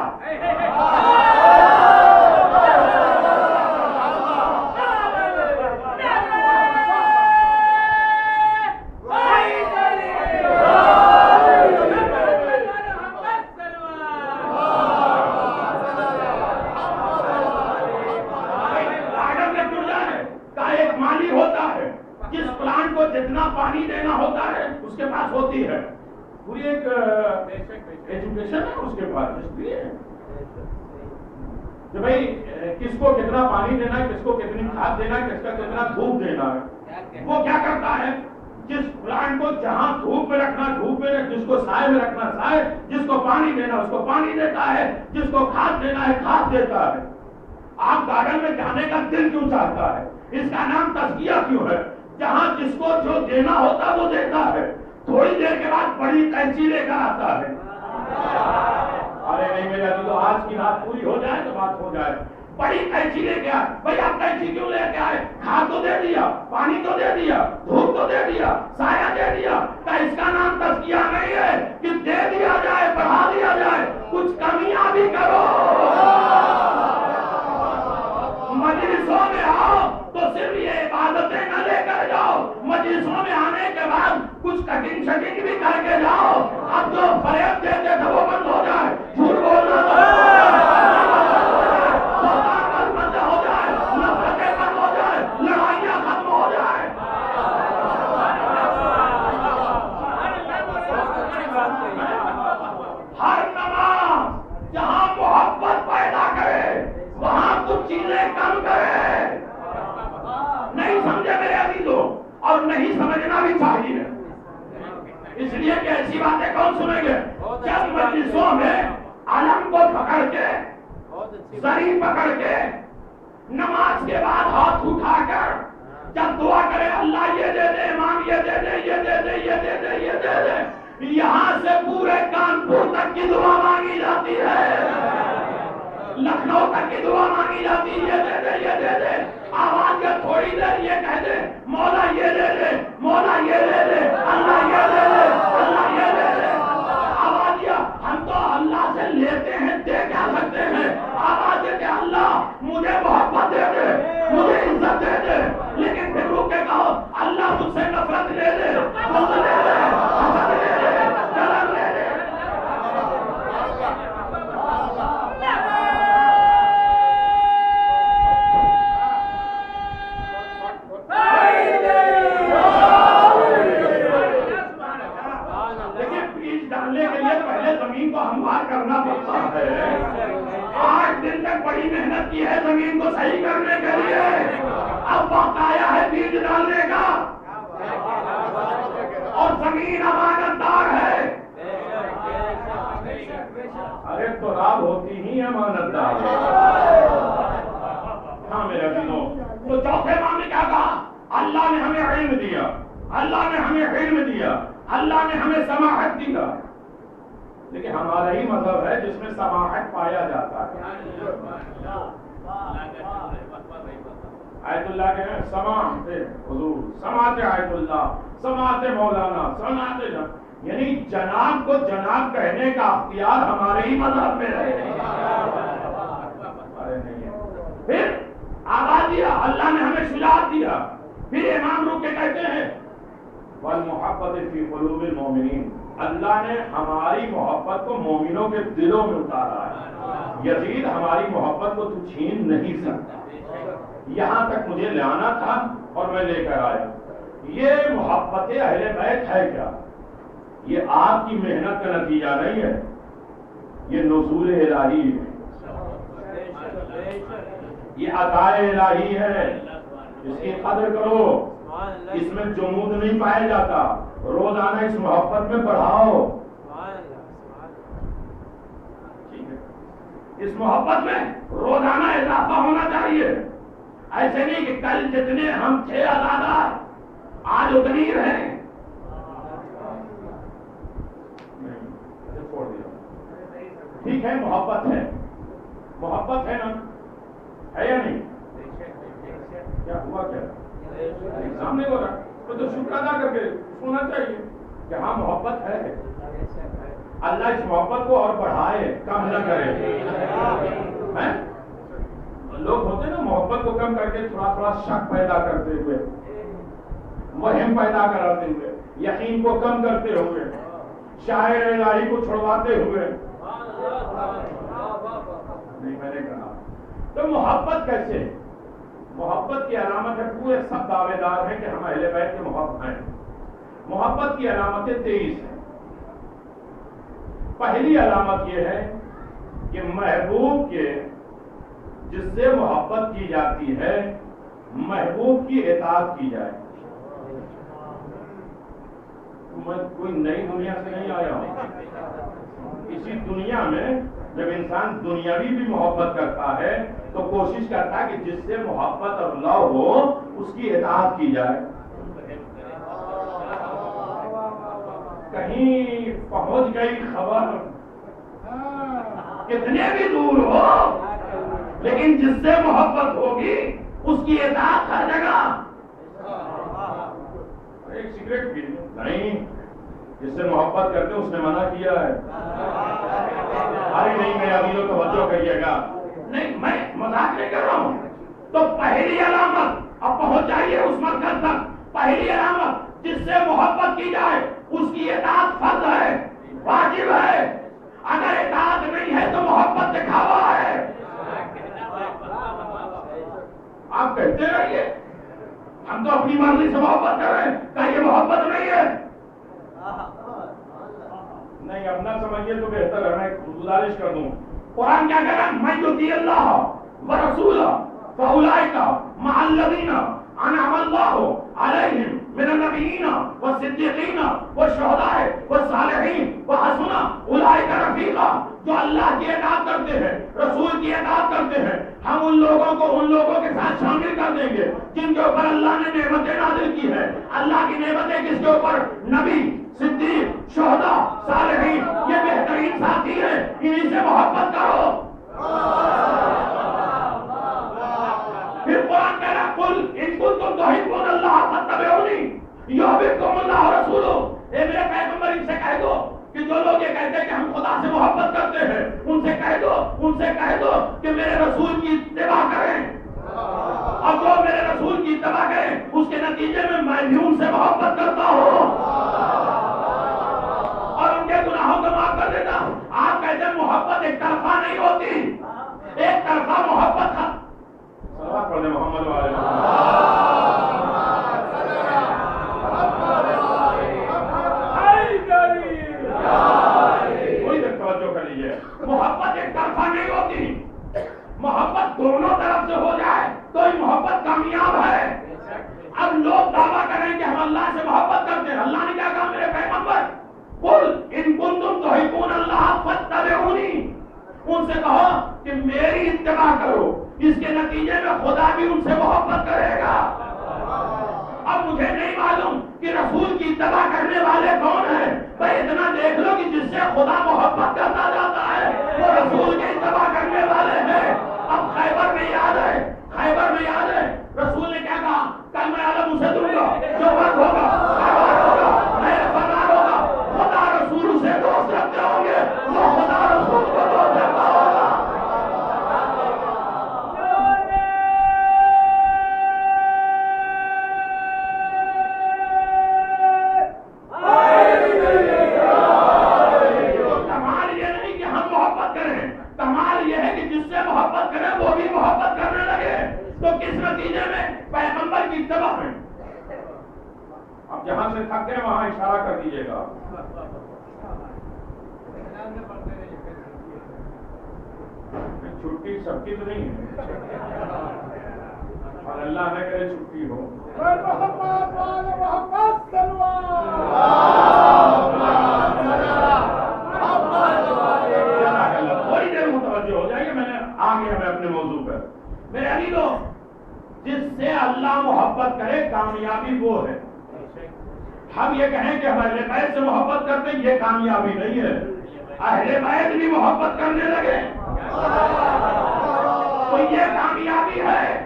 جتنا پانی دینا ہوتا ہے اس کے پاس ہوتی ہے پوری ایک ایجوکیشن ہے اس کے پاس، اس لیے کہ بھائی کس کو کتنا پانی دینا ہے، کس کو کتنی کھاد دینا ہے، کس کا کتنا دھوپ دینا ہے. وہ کیا کرتا ہے جس پلانٹ کو جہاں دھوپ میں رکھنا دھوپ میں، جس کو سائے میں رکھنا سائے، جس کو پانی دینا اس کو پانی دیتا ہے، جس کو کھاد دینا ہے کھاد دیتا ہے. آپ گارڈن میں جانے کا دل کیوں چاہتا ہے؟ اس کا نام تزکیہ کیوں ہے؟ جہاں جس کو جو دینا ہوتا وہ دیتا ہے. تھوڑی دیر کے بعد بڑی قینچی لے کر آتا ہے. ارے نہیں میرا تو آج کی رات پوری ہو جائے تو بات ہو جائے. بڑی قینچی لے کے آئے. بھائی آپ قینچی کیوں لے کے آئے؟ کھاد تو دے دیا، پانی تو دے دیا، دھوپ تو دے دیا، سایہ دے دیا. کیا اس کا نام تزکیہ نہیں ہے کہ دے دیا جائے، بڑھا دیا جائے، کچھ کمیاں بھی کرو. مجلسوں میں آؤ تو صرف یہ عبادتیں نہ لے کر جاؤ، مجلسوں میں آنے کے بعد کچھ کٹنگ شٹنگ بھی کر کے جاؤ. اب جو فریب دیتے تھے وہ بند ہو جائے، جھوٹ بولنا بند ہو جائے، نفرتیں بند ہو جائے، لڑائیاں ختم ہو جائے. ہر نماز جہاں محبت پیدا کرے وہاں کچھ چیزیں کم کرے. نہیں سمجھے میرے عزیزوں، اور نہیں سمجھنا بھی چاہیے. اس لیے کہ ایسی باتیں کون سنیں گے جب مجلسوں میں علم کو پکڑ کے، زری پکڑ کے، نماز کے بعد ہاتھ اٹھا کر جب دعا کرے اللہ یہ دے دے، امام یہ دے دے، یہ دے دے، یہ دے دے، یہ دے دے، یہاں سے پورے کانپور تک کی دعا مانگی جاتی ہے، لکھنؤ تک کی دعا مانگی جاتی ہے. یہ دے دے، یہ دے دے. آواز کے تھوڑی دیر یہ کہہ دے مولا یہ دے دے، مولا یہ دے دے، اللہ یہ دے دے، اللہ یہ دے دے. آواز یہ ہم تو اللہ سے لیتے ہیں، دے کیا سکتے ہیں. آواز یہ کہ اللہ مجھے محبت دے دے، مجھے عزت دے دے، لیکن پھر روک کے کہو اللہ مجھ سے نفرت لے دے، بغض لے دے، حسد لے دے، جلن لے دے. زمین کو ہموار کرنا پڑتا ہے. 8 دن تک بڑی محنت کی ہے زمین کو صحیح کرنے کے لیے. اب وقت آیا ہے بیج ڈالنے کا، اور زمین امانت دار ہے. ارے تو راب ہوتی ہی امانت دار. ہاں میرے عزیزوں، تو چوتھے ماہ میں کیا کہا؟ اللہ نے ہمیں علم دیا، اللہ نے ہمیں علم دیا، اللہ نے ہمیں سماحت دیا. لیکن ہمارا ہی مذہب ہے جس میں سماحت پایا جاتا ہے. آیت اللہ کے ہیں سماحت حضور، سماحت آیت اللہ، سماحت مولانا، سماحت یعنی جناب کو جناب کہنے کا اختیار ہمارے ہی مذہب میں رہے. پھر آواز دیا، اللہ نے ہمیں شجاعت دیا. پھر امام روک کے کہتے ہیں والمحبت فی قلوب المؤمنین، اللہ نے ہماری محبت کو مومنوں کے دلوں میں اتارا ہے. یزید ہماری محبت کو تو چھین نہیں سکتا. یہاں تک مجھے لانا تھا اور میں لے کر آیا. یہ محبت اہل بیت ہے کیا؟ یہ آپ کی محنت کا نتیجہ نہیں ہے، یہ نزول الہی ہے، یہ عطا الہی ہے. اس کی قدر کرو. اس میں جمود نہیں پایا جاتا. روزانہ اس محبت میں بڑھاؤ. اس محبت میں روزانہ اضافہ ہونا چاہیے. ایسے نہیں کہ کل جتنے ہم تھے ازادار آج اتنی رہیں. ٹھیک ہے, محبت ہے, محبت ہے نا, ہے یا نہیں؟ کیا ہوا, کیا ایگزام نہیں ہو رہا تو شکر ادا کر کے سونا چاہیے کہ ہاں محبت ہے. اللہ اس محبت کو اور بڑھائے, کم نہ کرے. لوگ ہوتے نا محبت کو کم کر کے تھوڑا تھوڑا شک پیدا کرتے ہوئے, وہم پیدا کراتے ہوئے, یقین کو کم کرتے ہوئے, شاعر الہی کو چھڑواتے ہوئے. نہیں, میں نے کہا تو محبت کیسے؟ محبت کی علامت ہے, پورے سب دعوے دار ہیں کہ ہم اہل بیت کے محبت ہیں. محبت کی علامتیں 23 ہیں. پہلی علامت یہ ہے کہ محبوب کے جس سے محبت کی جاتی ہے محبوب کی اطاعت کی جائے. میں کوئی نئی دنیا سے نہیں آیا ہوں. اسی دنیا میں جب انسان دنیاوی بھی محبت کرتا ہے تو کوشش کرتا ہے کہ جس سے محبت اور لو ہو اس کی اطاعت کی جائے. کہیں پہنچ گئی خبر, کتنے بھی دور ہو, لیکن جس سے محبت ہوگی اس کی اطاعت ہر جگہ. ایک سگریٹ پی نہیں, جس سے محبت کرتے اس نے منع کیا ہے. ارے نہیں, میرا بھی توجہ کریے گا, نہیں میں مذاق نہیں کر رہا ہوں. تو پہلی علامت, اب پہنچ جائیے اس مرکز تک, پہلی علامت جس سے محبت کی جائے اس کی اطاعت فرض ہے, واجب ہے. اگر اطاعت نہیں ہے تو محبت دکھاوا ہے. آپ کہتے رہیے ہم تو اپنی مرضی سے محبت کر رہے ہیں, کیا یہ محبت نہیں ہے؟ نہیں, اب نہ سمجھیے تو بہتر ہے, میں گزارش کر دوں. قرآن کیا کہہ رہا ہے؟ من یطیع اللہ ورسولہ فاولئک مع الذین انعم اللہ علیہم من النبیین والصدیقین والشہداء والصالحین وحسن اولئک رفیقا. جو اللہ کی اطاعت کرتے ہیں, رسول کی اطاعت کرتے ہیں, ہم ان لوگوں کو ان لوگوں کے ساتھ شامل کر دیں گے جن کے اوپر اللہ نے نعمتیں نازل کی ہے. اللہ کی نعمتیں کس کے اوپر؟ نبی, صدیق, شہداء, صالحین. یہ بہترین ساتھی ہیں, انہی سے محبت کرو. پھر قرآن کہہ رہا قل ان کنتم تحبون اللہ فاتبعونی یحببکم اللہ ورسولہ. اے میرے پیغمبر ان سے کہہ دو کہ جو لوگ یہ کہتے ہیں کہ ہم خدا سے محبت کرتے ہیں, ان سے کہہ دو کہ میرے رسول کی اتباع کریں, اور جو میرے رسول کی اتباع کریں اس کے نتیجے میں بھی ان سے محبت کرتا ہوں اور ان کے گناہوں کو معاف کر دیتا ہوں. آپ کہتے ہیں محبت ایک طرفہ نہیں ہوتی, ایک طرفہ محبت محمد والے توجہ کر لیجیے. محبت ایک طرفہ نہیں ہوتی, محبت دونوں طرف سے ہو جائے تو یہ محبت کامیاب ہے. اب لوگ دعویٰ کریں کہ ہم اللہ سے محبت کرتے ہیں. اللہ نے کیا کہا میرے پیغمبر؟ قل ان کنتم تحبون اللہ فاتبعونی. ان سے کہو کہ میری اتباع کرو, اس کے نتیجے میں خدا بھی ان سے محبت کرے گا. اب مجھے نہیں معلوم کہ رسول کی اتباع کرنے والے کون ہیں, بھائی اتنا دیکھ لو کہ جس سے خدا محبت کرتا جاتا ہے وہ رسول کی اتباع کرنے والے ہیں. اب خیبر میں یاد ہے رسول نے کیا کہا؟ کل میں عالم اسے دوں گا جو وقت ہوگا میرے فرمان ہوگا. خدا رسول سے دوست رکھتے ہوں گے, وہ خدا رسول کو دوست رکھتا ہوگا. جہاں سے تھک گئے وہاں اشارہ کر دیجیے گا. چھٹی سب کی تو نہیں ہے, اور اللہ نہ کرے چھٹی ہو. تھوڑی دیر متوجہ ہو جائیے, میں نے آ گیا میں اپنے موضوع پر. میرے علی لو, جس سے اللہ محبت کرے کامیابی وہ ہے. ہم یہ کہیں کہ ہم اہل بیت سے محبت کرتے ہیں, یہ کامیابی نہیں ہے. اہل بیت بھی محبت کرنے لگے تو یہ کامیابی ہے.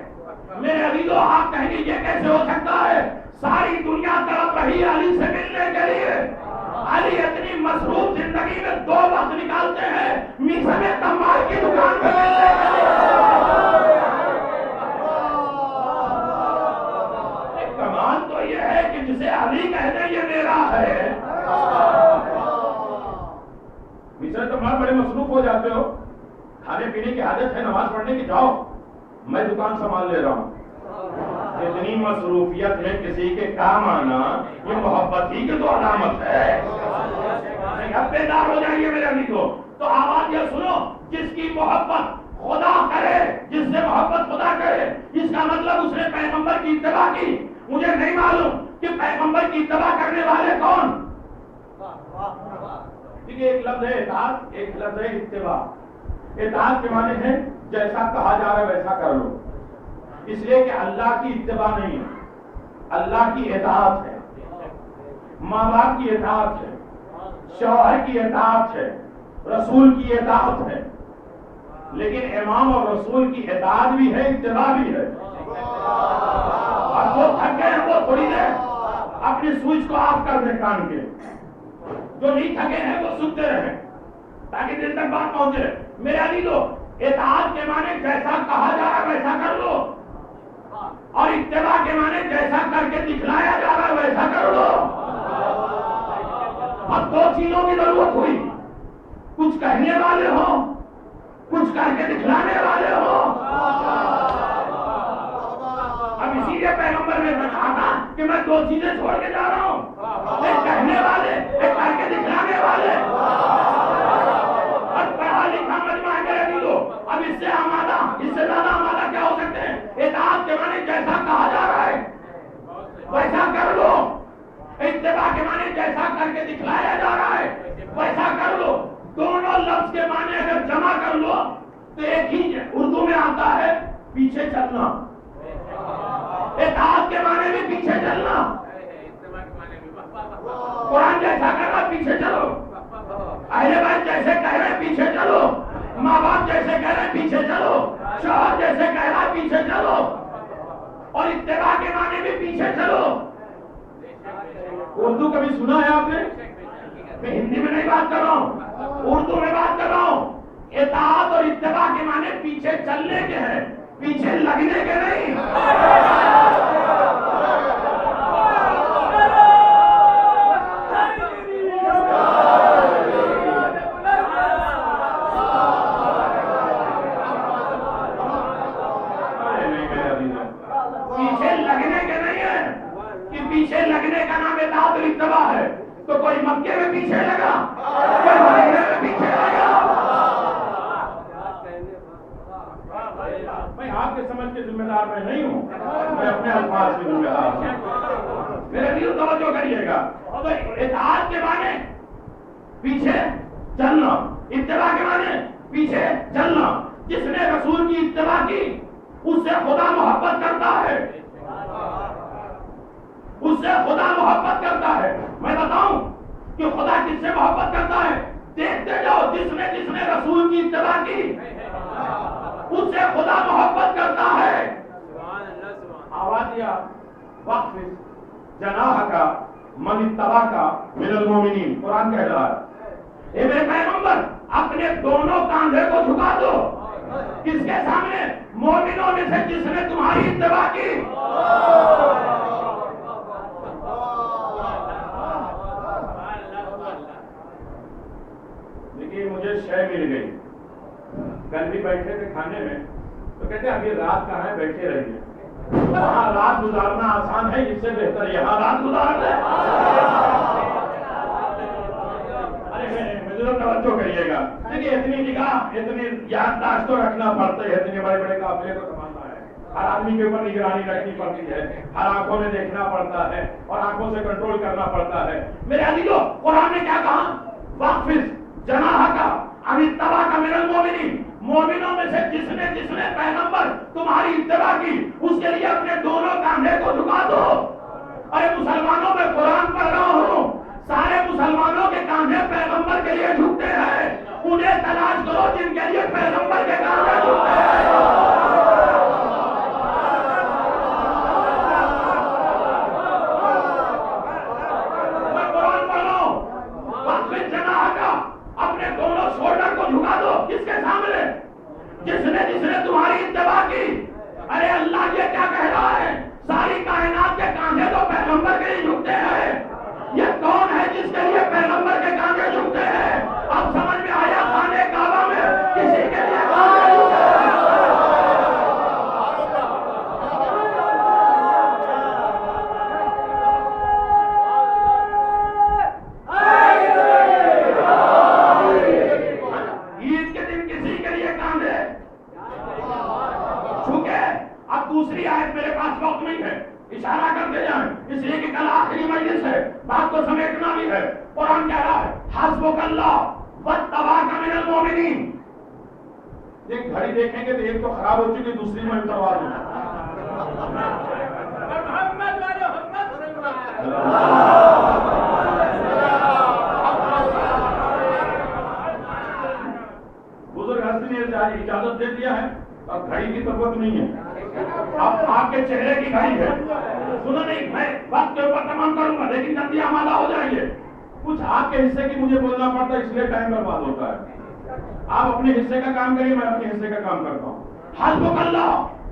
میرے علی لو, آپ کہیں گے یہ کیسے ہو سکتا ہے؟ ساری دنیا تڑپ رہی ہے علی سے ملنے کے لیے. علی اتنی مصروف زندگی میں 2 وقت نکالتے ہیں میسم تمار کی دکان پہ ملنے کے لیے. کمال تو یہ ہے کہ جسے علی کہتے ہیں یہ میرا ہے. میسم تمار بڑے مصروف ہو جاتے ہو, کھانے پینے کی عادت ہے, نماز پڑھنے کی, جاؤ میں دکان سنبھال لے رہا ہوں. اتنی مصروفیت میں کسی کے کام آنا یہ محبت ہی کی تو علامت ہے. اب بیدار ہو جائیے میرے علی کو. تو آواز یہ سنو, جس کی محبت خدا کرے, جس سے محبت خدا کرے, اس کا مطلب اس نے پیغمبر کی اتباع کی. مجھے نہیں معلوم کہ پیغمبر کی اتباع کرنے والے کون. ایک لفظ ہے اطاعت, ایک لفظ ہے اتباع. اطاعت کے معنی ہے جیسا کہا جا رہا ہے ویسا کر لو, اس لیے کہ اللہ کی اتباع نہیں ہے, اللہ کی اطاعت ہے. ماں باپ کی اطاعت ہے, شوہر کی اطاعت ہے, رسول کی اطاعت ہے. لیکن امام اور رسول کی اطاعت بھی ہے, اتباع بھی ہے. اور جو تھک گئے ہیں وہ تھوڑی دیر اپنی سوئچ کو آف کر دیں کان کے, جو نہیں تھکے ہیں وہ سنتے رہیں تاکہ دل تک بات پہنچے. میرے علی لو, اطاعت کے معنی جیسا کہا جا رہا ہے ویسا کر لو, اور اتباع کے معنی جیسا کر کے دکھلایا جا رہا ہے ویسا کر لو. اب 2 چیزوں کی ضرورت ہوئی, کچھ کہنے والے ہوں, کچھ کر کے دکھلانے والے ہوں. اب اسی لیے پیغمبر نے کہا تھا کہ میں 2 چیزیں چھوڑ کے جا رہا ہوں, ایک کہنے والے, ایک کر کے دکھلانے والے. اور پڑھا لکھا مجمع ہے میرے دلو, اب اس سے آمادہ, اس سے زیادہ آمادہ کیا ہو سکتے ہیں؟ اطاعت کے معنی جیسا کہا جا رہا ہے ویسا کر لو, اتباع کے معنی جیسا کر کے دکھلایا جا رہا ہے ویسا کر لو. دونوں لفظ کے معنی اگر جمع کر لو تو ایک ہی اردو میں آتا ہے پیچھے چلنا. اطاعت کے معنی بھی پیچھے چلنا, قرآن جیسا کر رہا پیچھے چلو, اہل بیت جیسے کہہ رہے پیچھے چلو, ماں باپ جیسے کہہ رہے پیچھے چلو, شوہر جیسے کہہ رہا پیچھے چلو, اور اتباع کے معنی بھی پیچھے چلو. اردو کبھی سنا ہے آپ نے؟ میں ہندی میں نہیں بات کر رہا ہوں, اردو میں بات کر رہا ہوں. اطاعت اور اتباع کے معنی پیچھے چلنے کے ہیں, پیچھے لگنے کے نہیں. پیچھے لگنے کے نہیں ہے کہ پیچھے لگنے کا نام اطاعت اور اتباع ہے. تو کوئی مکے میں پیچھے لگا, کوئی مدینے میں پیچھے لگا. میں آپ کے سمجھ کے ذمہ دار میں نہیں ہوں, میں اپنے الفاظ کے ذمہ دار ہوں. میرے دل توجہ کریے گا. تو اطاعت کے معنی پیچھے چلنا, اتباع کے معنی پیچھے چلنا. جس نے رسول کی اتباع کی اس سے خدا محبت کرتا ہے, اس سے خدا محبت کرتا ہے. میں بتاؤں کہ خدا کس سے محبت کرتا ہے؟ دیکھتے جاؤ, جس نے رسول کی اتباع کی اس سے خدا محبت کرتا ہے. آواز دیا وقف جناح کا من اتبع کا من المومنین, قرآن کہہ رہا ہے اے میرے پیغمبر اپنے دونوں کاندھے کو جھکا دو. کس کے سامنے؟ مومنوں میں سے جس نے تمہاری اتباع کی. دیکھیے مجھے شے مل گئی, کل بھی بیٹھے تھے کھانے میں تو کہتے ابھی رات کہاں ہے, بیٹھے رہیے. وہاں رات گزارنا آسان ہے, اس سے بہتر یہاں رات گزارنا. توجہ کریے گا. دیکھیے اتنی نگاہ, اتنی یادداشت تو رکھنا پڑتا ہے, اتنے بڑے بڑے قافلے کو سنبھالنا ہے. ہر آدمی کے اوپر نگرانی رکھنی پڑتی ہے، ہر آنکھوں میں دیکھنا پڑتا ہے اور آنکھوں سے کنٹرول کرنا پڑتا ہے۔ میرے عزیزو، قرآن نے کیا کہا؟ واقفز جناح کا عن اتباع کا من المؤمنین، مومنوں میں سے جس نے پیغمبر تمہاری اتباع کی اس کے لیے اپنے دونوں کاندھے کو جھکا دو۔ ارے مسلمانوں میں قرآن پڑھ رہا ہوں، سارے مسلمانوں کے کاندھے پیغمبر کے لیے جھکتے ہیں، انہیں تلاش کرو جن کے لیے پیغمبر کے کاندھے جھکتے ہیں۔ میں قرآن پڑھ رہا ہوں، واقف جناح کا اپنے دونوں شولڈر کو جھکا دو، کس کے سامنے؟ جس نے تمہاری اتباع کی۔ ارے اللہ یہ کیا کہہ رہا ہے؟ ساری کائنات کے کاندھے تو پیغمبر کے لیے جھکتے ہیں، یہ کون ہے جس کے لیے پیغمبر کے کاندھے جھکتے ہیں؟ اب سمجھ میں آیا خانے کعبہ میں کسی کے لیے کاندھے جھکتے ہیں۔ عید کے دن کسی کے لیے کاندھے جھکے۔ اب دوسری آیت میرے پاس وقت نہیں ہے، اشارہ کرتے جائیں، اس لیے کہ کل آخری مجلس ہے، بات کو سمیٹنا بھی ہے۔ قرآن کہہ رہا ہے حسبک اللہ واتبعک من المؤمنین۔ ایک گھڑی دیکھیں گے تو ایک تو خراب ہو چکی، دوسری میں اتروا دوں۔ بزرگ ہستی نے اجازت دے دیا ہے، اب گھڑی کی ضرورت نہیں ہے، اب آپ کے چہرے کی گھڑی ہے۔ سنو نہیں، میں وقت کے اوپر تمام کروں گا لیکن جلدی آمادہ ہو جائیں گے۔ کچھ آپ کے حصے کی مجھے بولنا پڑتا ہے، اس لیے ٹائم برباد ہوتا ہے۔ آپ اپنے حصے کا کام کریے، میں اپنے حصے کا کام کرتا ہوں۔ حسبک اللہ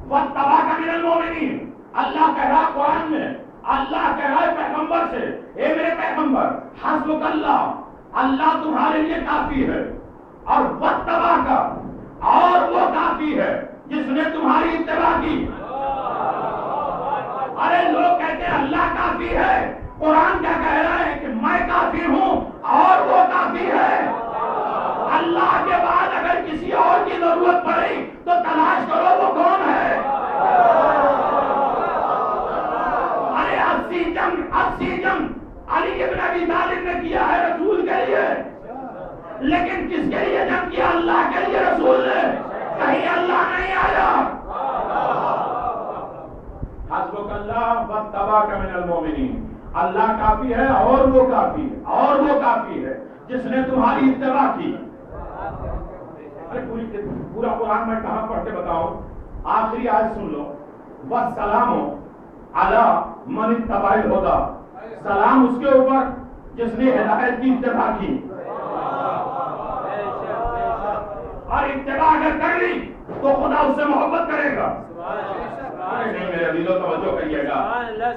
واتبعک من المؤمنین، اللہ کہہ رہا قرآن میں، اللہ کہہ رہا ہے پیغمبر سے، اے میرے پیغمبر حسبک اللہ، اللہ تمہارے لیے کافی ہے، اور واتبعک، اور وہ کافی ہے جس نے تمہاری اتباع کی۔ ارے لوگ کہتے ہیں اللہ کافی ہے، قرآن کیا کہہ رہا ہے کہ میں کافی ہوں اور وہ کافی ہے۔ اللہ کے بعد اگر کسی اور کی ضرورت پڑی تو تلاش کرو وہ کون ہے۔ ارے 80 جنگ علی ابن ابی طالب نے کیا ہے رسول کے لیے، لیکن کس کے لیے جنگ کیا؟ اللہ کے لیے رسول نے، کہیں اللہ نہیں آیا۔ حسبک اللہ واتبعک من المؤمنین، اللہ کافی ہے اور وہ کافی ہے، اور وہ کافی ہے جس نے تمہاری اتباع کی۔ ارے پورا قرآن میں کہاں پڑھ کے بتاؤں؟ آخری آیت سن لو، والسلام علی من اتبع الہدی، سلام اس کے اوپر جس نے ہدایت کی اتباع کی۔ اور اتباع اگر کر لی تو خدا اس سے محبت کرے گا۔ نہیں میرے دلوں توجہ کریے گا،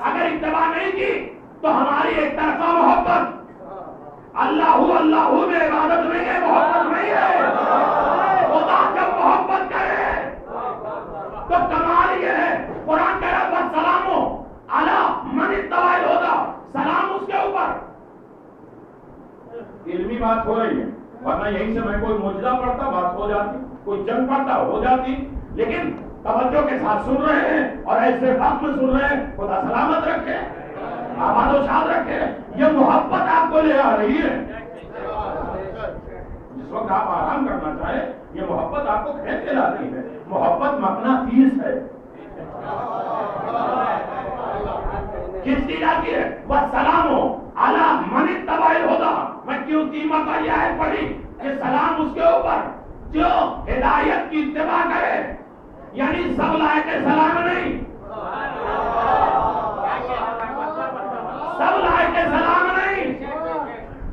اگر اتباع نہیں کی تو ہماری ایک طرفہ محبت، اللہ میں عبادت نہیں ہے، محبت نہیں ہے۔ خدا جب محبت کرے تو کمال یہ ہے، قرآن کہہ رہا ہے والسلام علی من اتبع الہدی، سلام اس کے اوپر۔ علمی بات ہو رہی ہے، ورنہ یہیں سے میں کوئی معجزہ پڑھتا بات ہو جاتی، کوئی جنگ پڑھتا ہو جاتی، لیکن توجہ کے ساتھ سن رہے ہیں اور ایسے وقت میں سن رہے ہیں۔ خدا سلامت رکھے، آباد و شاد رکھے۔ یہ محبت آپ کو لے آ رہی ہے، جس وقت آپ آرام کرنا چاہے یہ محبت آپ کو کھینچ کے لاتی ہے۔ محبت مقناطیس ہے، کھینچتی جاتی ہے۔ والسلام علی من اتبع الہدی، میں کیوں تیمہ کا یہ آیت پڑھی کہ سلام اس کے اوپر جو ہدایت کی اتباع کرے، یعنی سب لائق سلام نہیں، سب لائق سلام نہیں،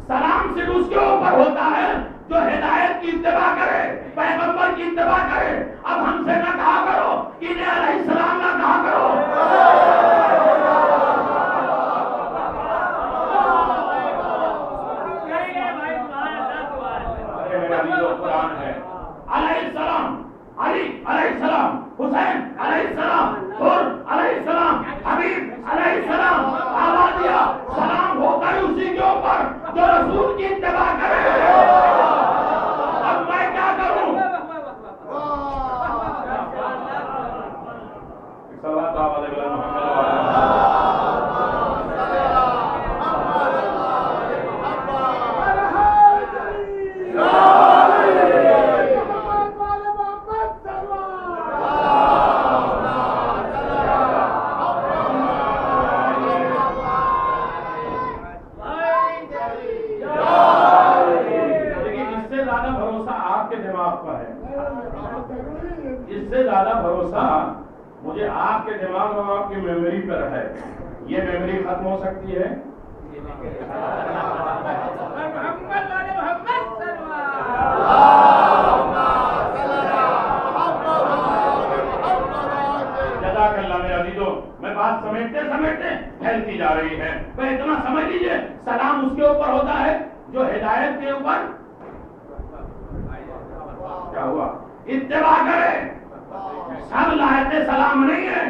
سلام صرف اس کے اوپر ہوتا ہے جو ہدایت کی اتباع کرے، پیغمبر کی اتباع کرے۔ اب ہم سے نہ کہا کرو انہیں علیہ السلام نہ کہا کرو۔ قرآن ہے علیہ السلام، علی علیہ السلام، حسین علیہ السلام، حر علیہ السلام، حبیب علیہ السلام، آبادیہ سلام ہوتا ہے اسی کے اوپر جو رسول کی اتباع کرے۔ اب میں کیا کروں؟ سے زیادہ بھروسہ مجھے آپ کے دماغ اور آپ کی میموری پر ہے. یہ میموری ختم ہو سکتی ہے؟ جزاک اللہ میرے عزیزو. میں بات سمیٹتے سمیٹتے پھیلتی جا رہی ہے. پر اتنا سمجھ لیجئے سلام اس کے اوپر ہوتا ہے جو ہدایت کے اوپر کیا ہوا اتباع کرے. سب لائق سلام نہیں ہے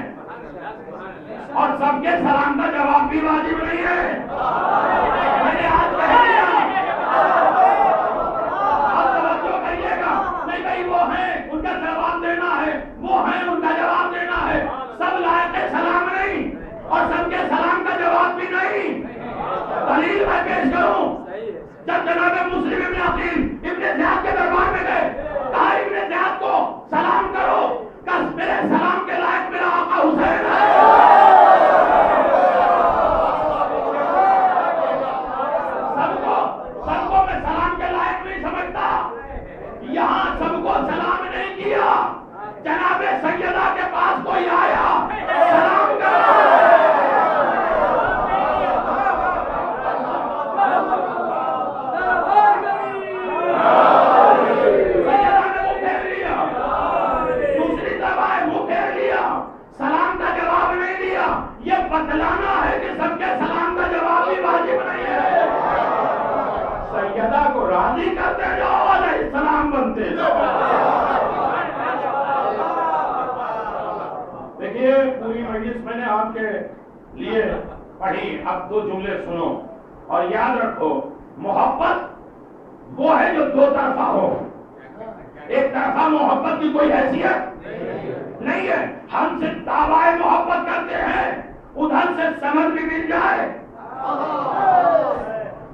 اور سب کے سلام کا جواب بھی واجب نہیں ہے. میں نے آج کہہ دیا. آپ توجہ کریے گا. نہیں بھائی وہ ہیں ان کا جواب دینا ہے, وہ ہیں ان کا جواب دینا ہے. سب لائق سلام نہیں اور سب کے سلام کا جواب بھی نہیں. دلیل میں پیش کروں. جب جناب مسلم ابن عقیل ابن زیاد کے دربار میں گئے, کہا ابن زیاد کو سلام کرو, کس میرے سلام کے لائق میرا آقا حسین ہے. سب کو میں سلام کے لائق نہیں سمجھتا. یہاں سب کو سلام نہیں کیا. جناب سیدہ کے پاس کوئی آیا سلام کرو. بتلانا ہے کہ سب کے سلام کا جواب بھی واجب نہیں ہے. سیدہ کو راضی کرتے جاؤ علیہ السلام بنتے جاؤ. دیکھیے پوری مجلس میں نے آپ کے لیے پڑھی. اب دو جملے سنو اور یاد رکھو. محبت وہ ہے جو دو طرفہ ہو. ایک طرفہ محبت کی کوئی حیثیت نہیں ہے. ہم صرف دعوی محبت کرتے ہیں, ادھر سے سمجھ بھی مل جائے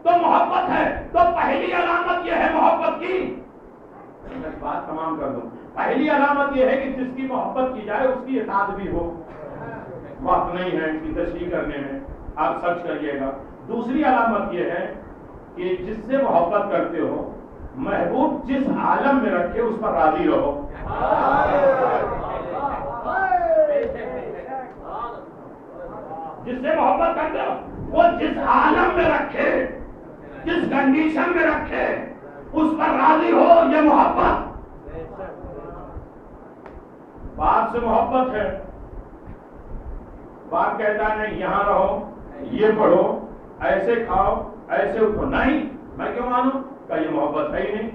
تو محبت ہے. تو پہلی علامت یہ ہے محبت کی. بات تمام کر دوں. پہلی علامت یہ ہے کہ جس کی محبت کی جائے اس کی اطاعت بھی ہو. وقت نہیں ہے اس کی تشریح کرنے میں, آپ سرچ کریے گا. دوسری علامت یہ ہے کہ جس سے محبت کرتے ہو محبوب جس عالم میں رکھے اس پر راضی رہو. جس سے محبت کرتے ہو وہ جس عالم میں رکھے, جس کنڈیشن میں رکھے اس پر راضی ہو. یہ محبت. باپ سے محبت ہے, باپ کہتا ہے نہیں یہاں رہو, یہ پڑھو, ایسے کھاؤ, ایسے اٹھو. نہیں, میں کیوں مانوں کہ یہ محبت ہے ہی نہیں.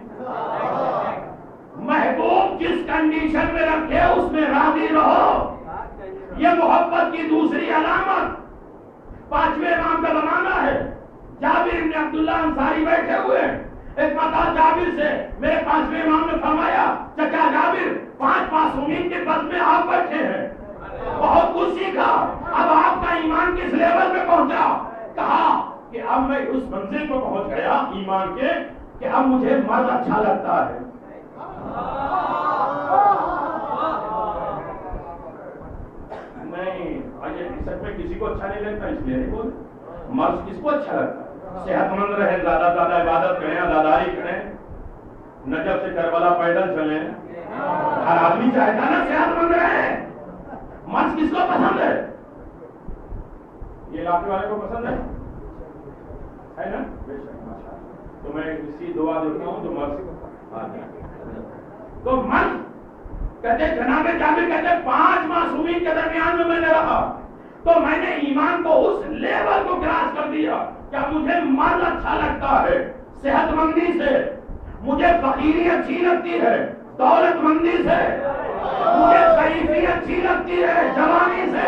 محبوب جس کنڈیشن میں رکھے اس میں راضی رہو. یہ محبت کی دوسری علامت. پانچویں امام کا زمانہ ہے. جابر بن عبداللہ انصاری بیٹھے ہوئے. ایک مرتبہ جابر سے میرے پانچویں امام نے فرمایا چچا جابر, 5 معصومین کے بس میں آپ بیٹھے ہیں, بہت کچھ سیکھا, اب آپ کا ایمان کس لیول پہ پہنچا؟ کہا کہ اب میں اس منزل پہ پہنچ گیا ایمان کے کہ اب مجھے مرد اچھا لگتا ہے. نہیں, سچ میں کسی کو اچھا نہیں لگتا اس لیے نہیں بول. مرد کس کو اچھا لگتا ہے؟ صحت مند رہے, زیادہ زیادہ عبادت کریں, عزاداری کریں, نجف سے کربلا پیدل چلیں. ہر آدمی چاہتا نا صحت مند رہے. مرد کس کو پسند ہے؟ یہ علاقے والے کو پسند ہے نا. تو میں اسی دعا دیتا ہوں جو مرد تو مرد کہتے جناب جابر کہتے 5 معصومین کے درمیان میں نے رہا تو میں نے ایمان کو اس لیول کو کراس کر دیا کہ مجھے مرد اچھا لگتا ہے صحت مندی سے, مجھے فقیری اچھی لگتی ہے دولت مندی سے, مجھے ضعیفی اچھی لگتی ہے جوانی سے.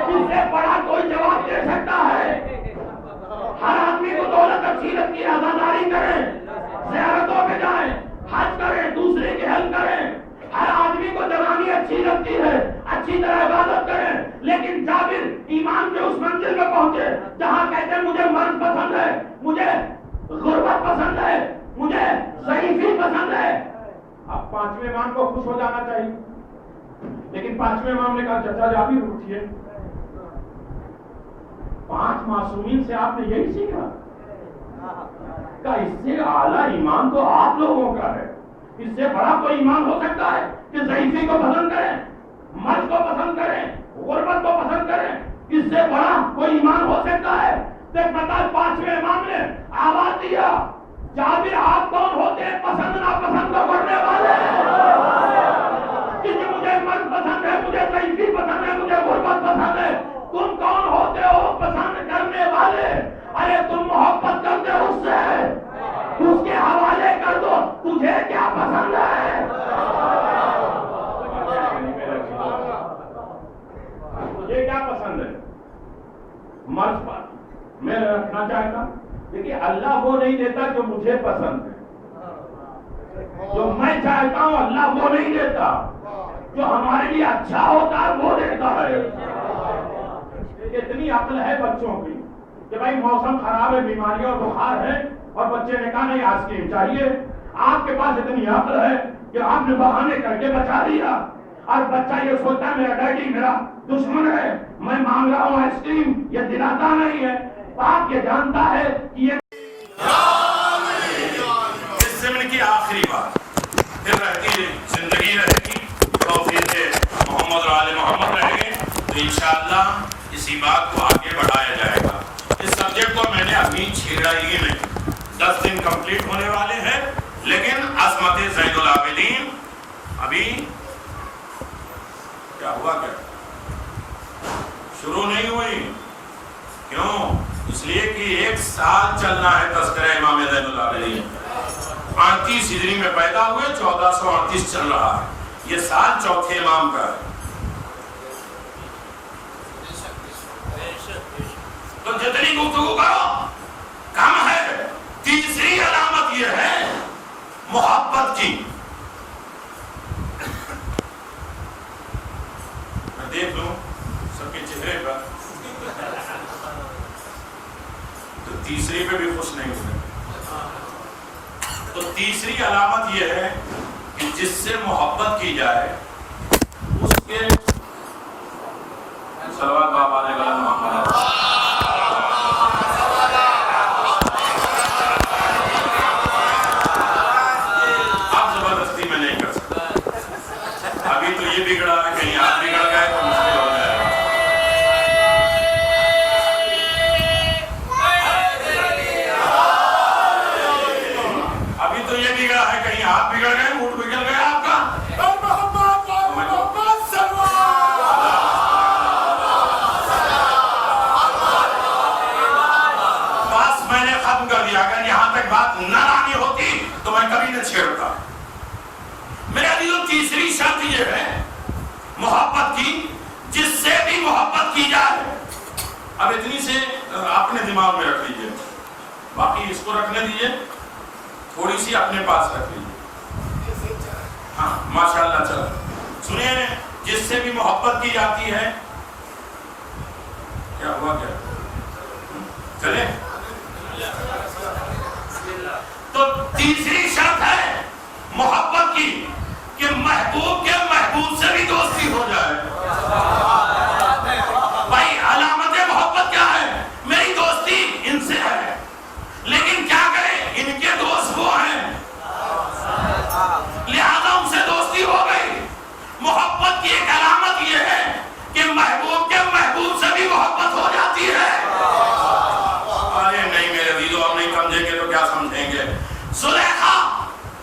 اس سے بڑا کوئی جواب دے سکتا ہے؟ ہر آدمی کو دولت اچھی لگتی ہے, عزاداری کریں, زیارتوں پہ جائیں, حج کریں, دوسرے کی ہیلپ کریں. ہر آدمی کو جوانی اچھی لگتی ہے, اچھی طرح عبادت کریں. لیکن جابر ایمان کے اس منزل میں پہنچے جہاں کہتے ہیں مجھے مرد پسند ہے, مجھے غربت پسند ہے, مجھے ضعیفی پسند ہے. اب 5ویں امام کو خوش ہو جانا چاہیے, لیکن 5ویں امام نے کہا چچا جابر اٹھیے, 5 معصومین سے آپ نے یہی سیکھا کہ اس سے اعلیٰ ایمان تو آپ لوگوں کا ہے. اس سے بڑا کوئی ایمان ہو سکتا ہے کہ ضعیفی کو پسند کریں، مرض کو پسند کریں، غربت کو پسند کریں؟ اس سے بڑا کوئی ایمان ہو سکتا ہے؟ دیکھ بتا 5ویں امام نے آواز دیا، جابر آپ کون ہوتے ہیں پسند ناپسند کو کرنے والے؟ کہ مجھے مرض پسند ہے، مجھے ضعیفی پسند ہے، مجھے غربت پسند ہے، تم کون ہوتے ہو پسند کرنے والے؟ ارے تم محبت کرتے ہو اس سے، اس کے حوالے کر دو، تجھے کیا پسند ہے؟ تجھے کیا پسند ہے؟ مرض پر میں رکھنا چاہتا، دیکھیے اللہ وہ نہیں دیتا جو مجھے پسند ہے، جو میں چاہتا ہوں اللہ وہ نہیں دیتا، جو ہمارے لیے اچھا ہوتا ہے وہ دیتا ہے۔ اتنی عقل ہے بچوں کی کہ بھائی موسم خراب ہے، بیماری اور بخار ہے، اور بچے نے کہا نہیں آئس کریم چاہیے۔ آپ کے پاس اتنی عقل ہے کہ آپ نے بہانے کر کے بچا دیا، اور بچہ یہ سوچتا ہے میرا ڈیڈی میرا دشمن ہے، میں مانگ رہا ہوں آئس کریم، یہ دلاتا نہیں ہے۔ باپ یہ جانتا ہے کہ یہ اس زمین کی آخری بات پھر رہتی زندگی رہے گی، توفیق محمد اور آل محمد رہے گے تو انشاءاللہ اسی بات کو آگے بڑھایا جائے گا۔ اس سبجیکٹ کو میں نے ابھی چھیڑا ہی نہیں، 10 دن کمپلیٹ ہونے والے ہیں، لیکن عظمت زین العابدین ابھی کیا ہوا، کیا شروع نہیں ہوئی؟ کیوں؟ اس لیے کہ 1 سال چلنا ہے تذکرہ امام زین العابدین۔ 38 ہجری میں پیدا ہوئے، 1438 چل رہا ہے، یہ سال چوتھے امام کا ہے۔ تو جتنی گفتگو کرو کم ہے۔ تیسری علامت یہ ہے محبت کی۔ میں دیکھ لوں سب کے چہرے پر، تو تیسری پہ بھی خوش نہیں ہوئے۔ تو تیسری علامت یہ ہے کہ جس سے محبت کی جائے اس کے صلوات بابا علیہ محمد آپ زبردستی میں نہیں کر سکتے، ابھی تو یہ بگڑا ہے، کہیں آپ بگڑ گئے تو مشکل ہو جائے گا۔ ابھی تو یہ بگڑا ہے، کہیں آپ بگڑ گئے، موڈ بگڑ گیا آپ کا۔ بس میں نے ختم کر دیا، اگر یہاں تک بات نہ لانی ہوتی تو میں کبھی نہ چھیڑتا۔ میرے عزیزو تیسری شرط یہ ہے محبت کی، جس سے بھی محبت کی جائے۔ اب اتنی سے اپنے دماغ میں رکھ لیجئے، باقی اس کو رکھنے دیجئے، تھوڑی سی اپنے پاس رکھ لیجئے۔ ہاں ماشاءاللہ، چلو سنیے، جس سے بھی محبت کی جاتی ہے، کیا ہوا کیا چلے؟ تو تیسری شرط ہے محبت کی کہ محبوب کے محبوب سے بھی دوستی ہو جائے۔ بھائی علامت محبت کیا ہے؟ میری دوستی ان سے ہے، لیکن کیا کریں، ان کے دوست وہ ہیں، لہذا ان سے دوستی ہو گئی۔ محبت کی ایک علامت یہ ہے کہ محبوب کے محبوب سے بھی محبت ہو جاتی ہے۔ ارے نہیں میرے عزیزو، آپ نہیں سمجھیں گے تو کیا سمجھیں گے؟ زلیخا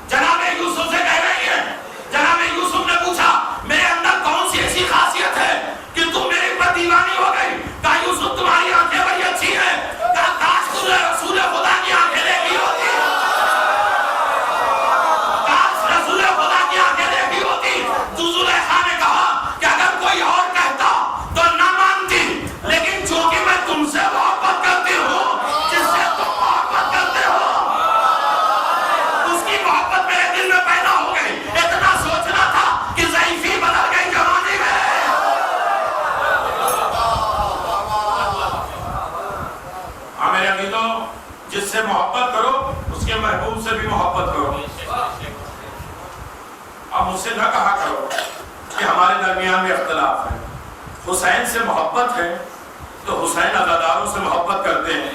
جناب یوسف سے کہہ رہی ہے، جناب یوسف نے پوچھا میرے اندر کون سی ایسی خاصیت ہے کہ تم میرے پر دیوانی ہو گئی؟ کہا یوسف تمہاری آنکھیں بڑی اچھی ہیں، کہا کاش تمہیں رسول خدا کی آنکھیں دیکھی ہوتی، کاش رسول خدا کی آنکھیں دیکھی ہوتی۔ تو زلیخا نے کہا کہ اگر کوئی اور کہتا تو نہ مانتی، لیکن چونکہ میں تم سے محبت کرتی ہوں جس سے تم محبت کرتے ہو، اس کی محبت میرے دل میں پیدا ہو گئی۔ اتنا سوچنا تھا کہ ضعیفی بدل گئی جوانی میں۔ ہاں میرے عزیزو، جس سے محبت کرو اس کے محبوب سے بھی محبت کرو۔ اب مجھ سے نہ کہا کرو کہ ہمارے درمیان میں اختلاف ہے، حسین سے محبت ہے تو حسین عزاداروں سے محبت کرتے ہیں۔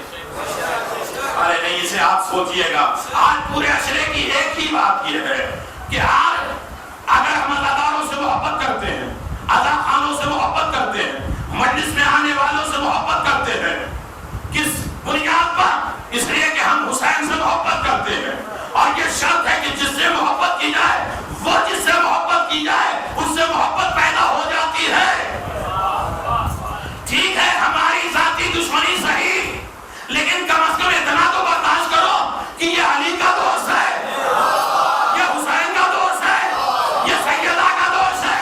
ارے نہیں، اسے آپ سوچئے گا، آج پورے عشرے کی ایک ہی بات یہ ہے کہ آج اگر ہم اداکاروں سے محبت کرتے ہیں، ادا خانوں سے محبت کرتے ہیں، مجلس میں آنے والوں سے محبت کرتے ہیں، کس بنیاد پر؟ اس لیے کہ ہم حسین سے محبت کرتے ہیں، اور یہ شرط ہے کہ جس سے محبت کی جائے، وہ جس سے محبت کی جائے اس سے محبت پیدا ہو جاتی ہے۔ ٹھیک ہے ہماری ذاتی دشمنی صحیح، لیکن کم از کم اتنا تو برداشت کرو کہ یہ علی کا دوست ہے، یہ حسین کا دوست ہے، یہ سیدہ کا دوست ہے۔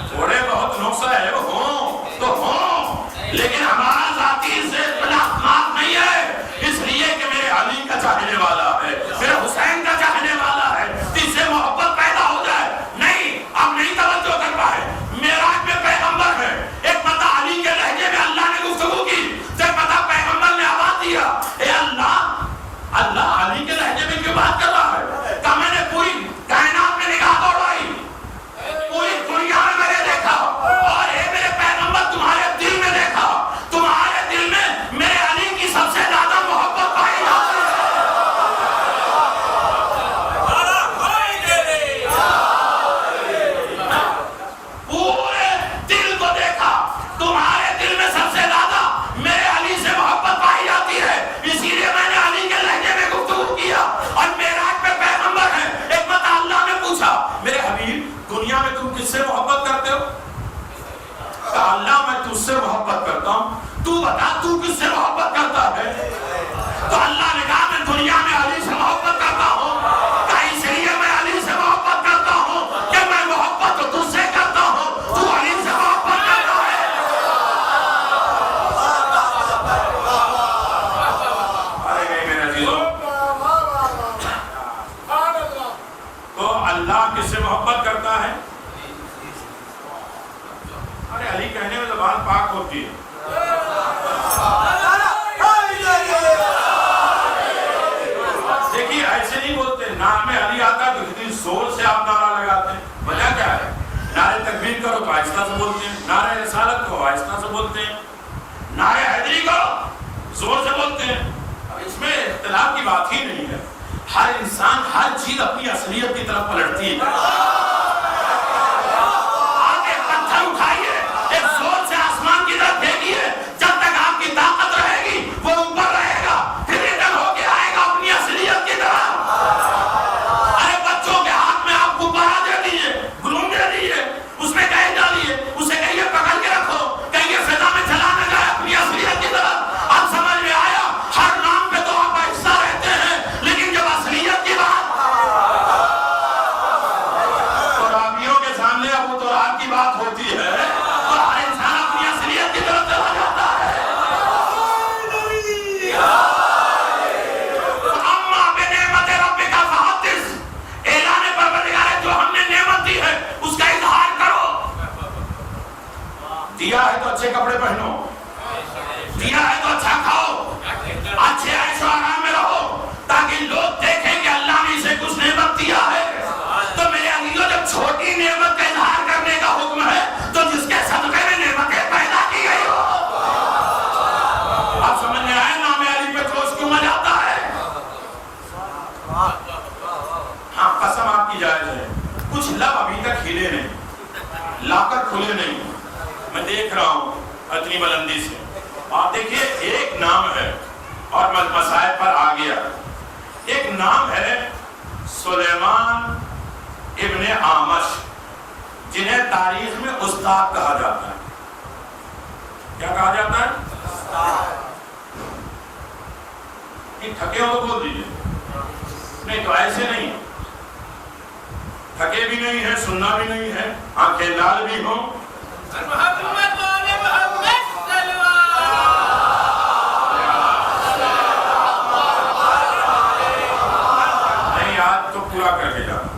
تھوڑے بہت نقصہ ہے وہ ہوں تو ہوں، لیکن ہمارا ذاتی سے اختلاف نہیں ہے، اس لیے کہ میرے علی کا چاہنے والا ہے، میرے حسین کا چاہنے والا ہے، اس سے محبت پیدا ہو جائے۔ نہیں، اب نہیں توجہ کر پائے۔ معراج میں پیغمبر ہے، ایک مرتبہ علی کے لہجے میں اللہ نے گفتگو کی، ایک مرتبہ پیغمبر نے آواز دیا، اے اللہ، اللہ علی کے لہجے میں کیوں بات کر رہا ہے؟ کہ میں نے پوری کائنات میں نگاہ دوڑائی، پوری دنیا میں میں نے دیکھا، اور اے میرے پیغمبر تمہارے دل میں دیکھا، تمہارے دل میں میرے علی کی سب سے زیادہ محبت پائی جاتی ہے۔ پورے دل کو دیکھا، تمہارے دل میں سب سے زیادہ میرے علی سے محبت پائی جاتی ہے، اسی لیے میں نے علی کے لہجے میں گفتگو کیا۔ اور معراج پہ پیغمبر ہے، ایک مرتبہ اللہ نے پوچھا، میرے حبیب دنیا میں تم کس سے محبت کرتے ہو؟ کہا اللہ میں تجھ سے محبت کرتا ہوں، تو بتا تو کس سے محبت کرتا ہے؟ تو اللہ نے کہا میں دنیا میں علی سے محبت کرتا ہوں، کہا اس لیے میں علی سے محبت کرتا ہوں کہ میں محبت تو تجھ سے کرتا ہوں، تو علی سے محبت کرتا ہے۔ ارے گئے میرے عزیزوں، تو اللہ کس سے محبت کرتا ہے؟ ارے علی کہنے میں زبان پاک ہوتی ہے۔ دیکھیے ایسے نہیں بولتے، نام میں علی آتا ہے تو کتنی زور سے آپ نعرہ لگاتے ہیں، وجہ کیا ہے؟ نعرے تکبیر کرو تو آہستہ سے بولتے ہیں، نعرے رسالت کو آہستہ سے بولتے ہیں، نعرے حیدری کرو زور سے بولتے ہیں۔ اب اس میں اختلاف کی بات ہی نہیں ہے، ہر انسان ہر چیز اپنی اصلیت کی طرف پلٹتی ہے۔ آپ ایک پتھر اٹھائیے، ایک زور سے آسمان کی طرف پھینکیے، جب تک آپ کی طاقت رہے گی وہ اوپر رہے گا، پھر ریٹرن ہو کے آئے گا اپنی اصلیت کی طرف۔ ارے بچوں کے ہاتھ میں آپ غبارہ دے دیجیے، گلون دے دیجیے، اس میں کہیں ڈالیے، اسے کہیے پکڑ کے رکھو، کہیے فضا میں چلا نہ جائے اپنی اصلیت کی طرف۔ اب سمجھ میں آیا، ہر نام پہ تو آپ آہستہ رہتے ہیں، لیکن جب اصلیت کی بات تو رابیوں کے سامنے ابو تراب کی بات ہوتی ہے تو ہر انسان اپنی اصلیت کی طرف چلا جاتا ہے۔ اما بنعمت ربک فحدث، اعلان پروردگار جو ہم نے نعمت دی ہے اس کا اظہار کرو۔ دیا ہے تو اچھے کپڑے پہنو، دیا ہے تو اچھا کھاؤ، اچھے عیش و آرام میں رہو، تاکہ لوگ دیکھیں کہ اللہ نے اسے کچھ نعمت دیا ہے۔ تو میرے عزیزوں جب چھوٹی نعمت کا اظہار کرنے کا حکم ہے تو جس کے صدقے میں نعمتیں پیدا کی گئی ہو۔ آپ سمجھ میں آئے نام علی پہ جوش کیوں آ جاتا ہے؟ ہاں قسم آپ کی جائز ہے، کچھ لب ابھی تک ہلے نہیں، لا کر کھلے نہیں، میں دیکھ رہا ہوں اتنی بلندی سے۔ آپ دیکھیے ایک نام ہے اور مسائل پر آ گیا، ایک نام ہے سلیمان ابن آمش، جنہیں تاریخ میں استاد کہا جاتا ہے۔ کیا کہا جاتا ہے؟ تھکے ہو تو بول دیجیے، نہیں تو ایسے نہیں، تھکے بھی نہیں ہے، سننا بھی نہیں ہے، آنکھیں لال بھی ہوں، نہیں آج تو پورا کر کے جانا،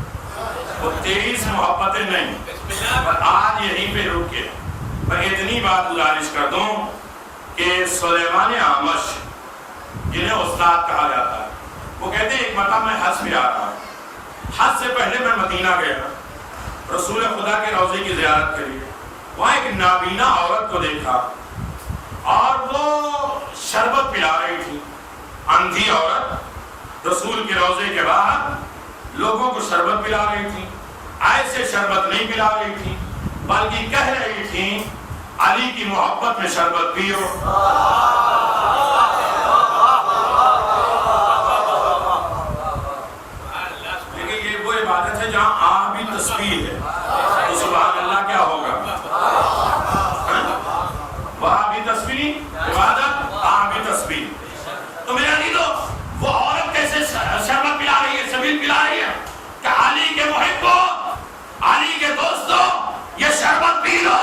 وہ 23 محبتیں نہیں، پر آج یہیں پہ رک کے میں اتنی بات گزارش کر دوں کہ سلیمان آمش جنہیں استاد کہا جاتا ہے، وہ کہتے ہیں ایک مرتبہ میں حج پہ آ رہا، حج سے پہلے میں مدینہ گیا، رسول خدا کے روضے کی زیارت کری، وہاں ایک نابینا عورت کو دیکھا اور وہ شربت پلا رہی تھی، اندھی عورت، رسول کے روضے کے بعد لوگوں کو شربت پلا رہی تھی. ایسے شربت نہیں پلا رہی تھی بلکہ کہہ رہی تھی علی کی محبت میں شربت پیو. لیکن یہ وہ عبادت ہے جہاں آبی تسبیح ہے تو سبحان اللہ کیا ہوگا؟ وہاں بھی تسبیح عبادت، آبی تسبیح. تو میرے عزیزو وہ عورت کیسے شربت پلا رہی ہے، سبیل پلا رہی ہے کہ علی کے محبو، علی کے دوستو یہ شربت پی لو.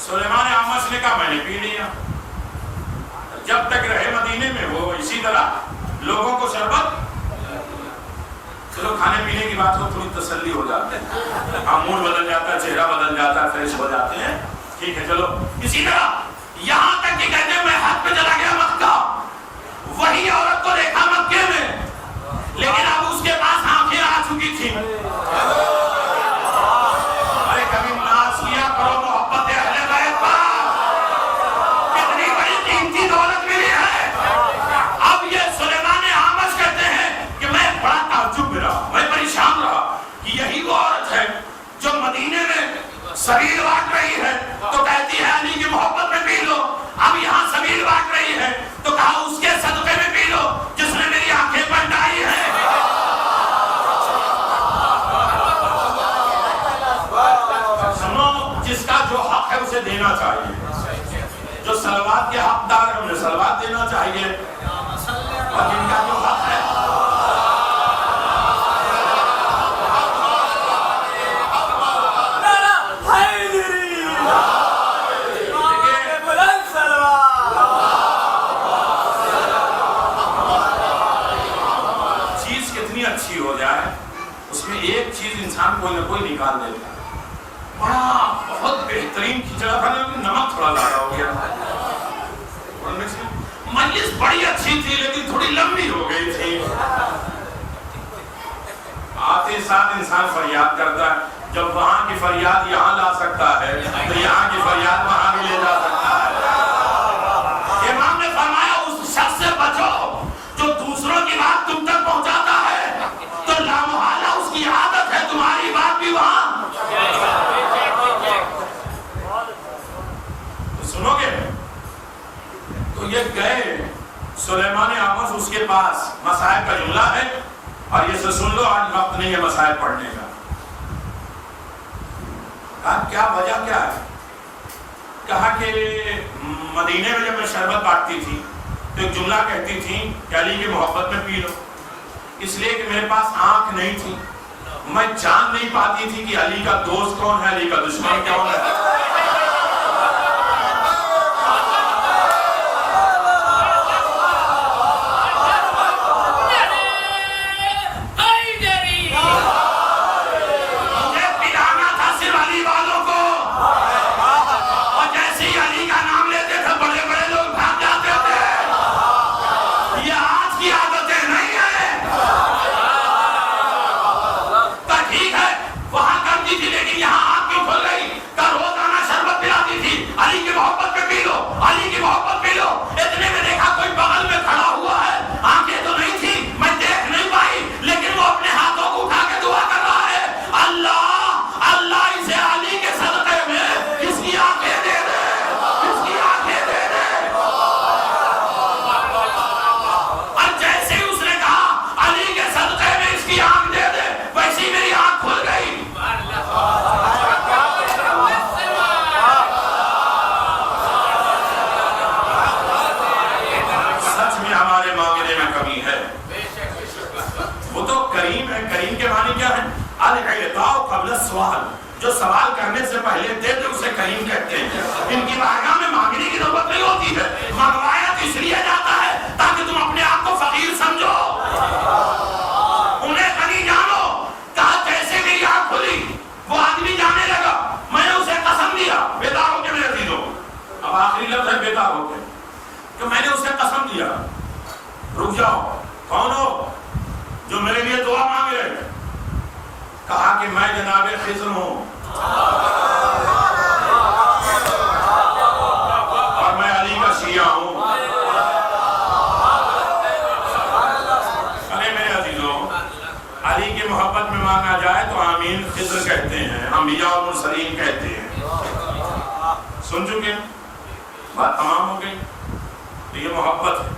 سلیمان اعمش نے کہا میں نے پی لیا. جب تک رہے مدینے میں وہ اسی طرح لوگوں کو شربت. چلو کھانے پینے کی بات ہو تھوڑی تسلی ہو جاتے ہیں، موڈ بدل جاتا ہے، چہرہ بدل جاتا ہے، فریش ہو جاتے ہیں. ٹھیک ہے چلو. اسی طرح یہاں تک کہ کہتے ہیں میں حج پہ چلا گیا مکہ، وہی عورت کو دیکھا مکے میں، لیکن اب اس کے پاس آنکھیں آ چکی تھی. ارے کبھی ناز کیا کرو محبت اہل بیت پر، کتنی بڑی قیمتی دولت ملی ہے. اب یہ سلیمان اعمش کہتے ہیں کہ میں بڑا تعجب میں رہا، میں پریشان رہا کہ یہی وہ عورت ہے جو مدینے میں سبیل بانٹ رہی ہے تو کہتی ہے علی کی محبت میں پی لو. اب یہاں سبیل بانٹ رہی ہے تو کہا اس کے صدقے میں پی لو جس نے میری آنکھیں پلٹائی ہیں. سنو، جس کا جو حق ہے اسے دینا چاہیے. جو صلوات کے حقدار ہیں انہیں صلوات دینا چاہیے، اور جن کا جو حق ہے اچھی ہو جائے اس میں ایک چیز انسان کوئی نہ کوئی نکال دیتا ہے. بڑا بہت بہترین کھچڑا تھا لیکن نمک تھوڑا زیادہ ہو گیا. مجلس بڑی اچھی تھی لیکن تھوڑی لمبی ہو گئی تھی. آتے ساتھ انسان فریاد کرتا ہے. جب وہاں کی فریاد یہاں لا سکتا ہے تو یہاں کی فریاد وہاں بھی لے جا سکتا ہے. امام نے فرمایا اس شخص سے بچو جو دوسروں کی بات تم تک پہنچاتا ہے تو لامحالہ اس کی عادت ہے تمہاری بات بھی وہاں. سنو گے تو یہ گئے سلیمان اعمش اس کے پاس. مصائب کا جملہ ہے اور یہ سے سن لو، آج وقت نہیں ہے مصائب پڑھنے کا. کہا کیا وجہ کیا ہے؟ کہا کہ مدینے میں جب میں شربت بانٹتی تھی تو ایک جملہ کہتی تھی کہ علی کی محبت میں پی لو. اس لیے کہ میرے پاس آنکھ نہیں تھی، میں جان نہیں پاتی تھی کہ علی کا دوست کون ہے، علی کا دشمن کون ہے. مجھے پلانا تھا صرف علی والوں کو، اور جیسے ہی علی کا نام لیتے تھے بڑے بڑے لوگ بھاگ جاتے تھے. یہ آج کی عادتیں نہیں ہیں. تو ٹھیک ہے وہاں کرتی تھی لیکن یہاں آنکھ کیوں کھل گئی؟ کہ روزانہ شربت پلاتی تھی علی کی محبت میں پی لو، علی کی محبت پی لو. اتنے میں دیکھا کوئی بغل میں کھڑا ہوا ہے، آنکھیں تو نہیں تھی میں دیکھ نہیں پائی لیکن وہ اپنے ہاتھوں کو اٹھا کے دعا کر رہا ہے، اللہ اللہ اسے علی کے صدقے میں اس کی آنکھیں دے دے، اس کی آنکھیں دے دے. اور جیسے ہی اس نے کہا علی کے صدقے میں اس کی آنکھ دے دے ویسے ہی میری آنکھ کھل گئی. سچ میں ہمارے معاملے میں کمی ہے. وہ تو کریم ہے. کریم کے معنی کیا ہے؟ العطاء قبل السؤال. جو سوال کرنے سے پہلے دے دے اسے کریم کہتے ہیں. ان کی بارگاہ میں مانگنے کی ضرورت نہیں ہوتی ہے. منگوایا تو اس لیے جاتا ہے تاکہ تم اپنے آپ کو فقیر سمجھو، انہیں غنی جانو. کہا جیسے میری آنکھ کھلی وہ آدمی جانے لگا، میں نے اسے قسم دیا بیدار ہو کے میرے عزیزوں. اب آخری لفظ ہے بیدار ہو کے کہ میں نے اسے قسم دیا. رک جاؤ، کون ہو جو میرے لیے دعا مانگے؟ کہا کہ میں جناب خضر ہوں اور میں علی کا شیعہ ہوں. سن چکے ہیں، بات تمام ہو گئی. تو یہ محبت ہے.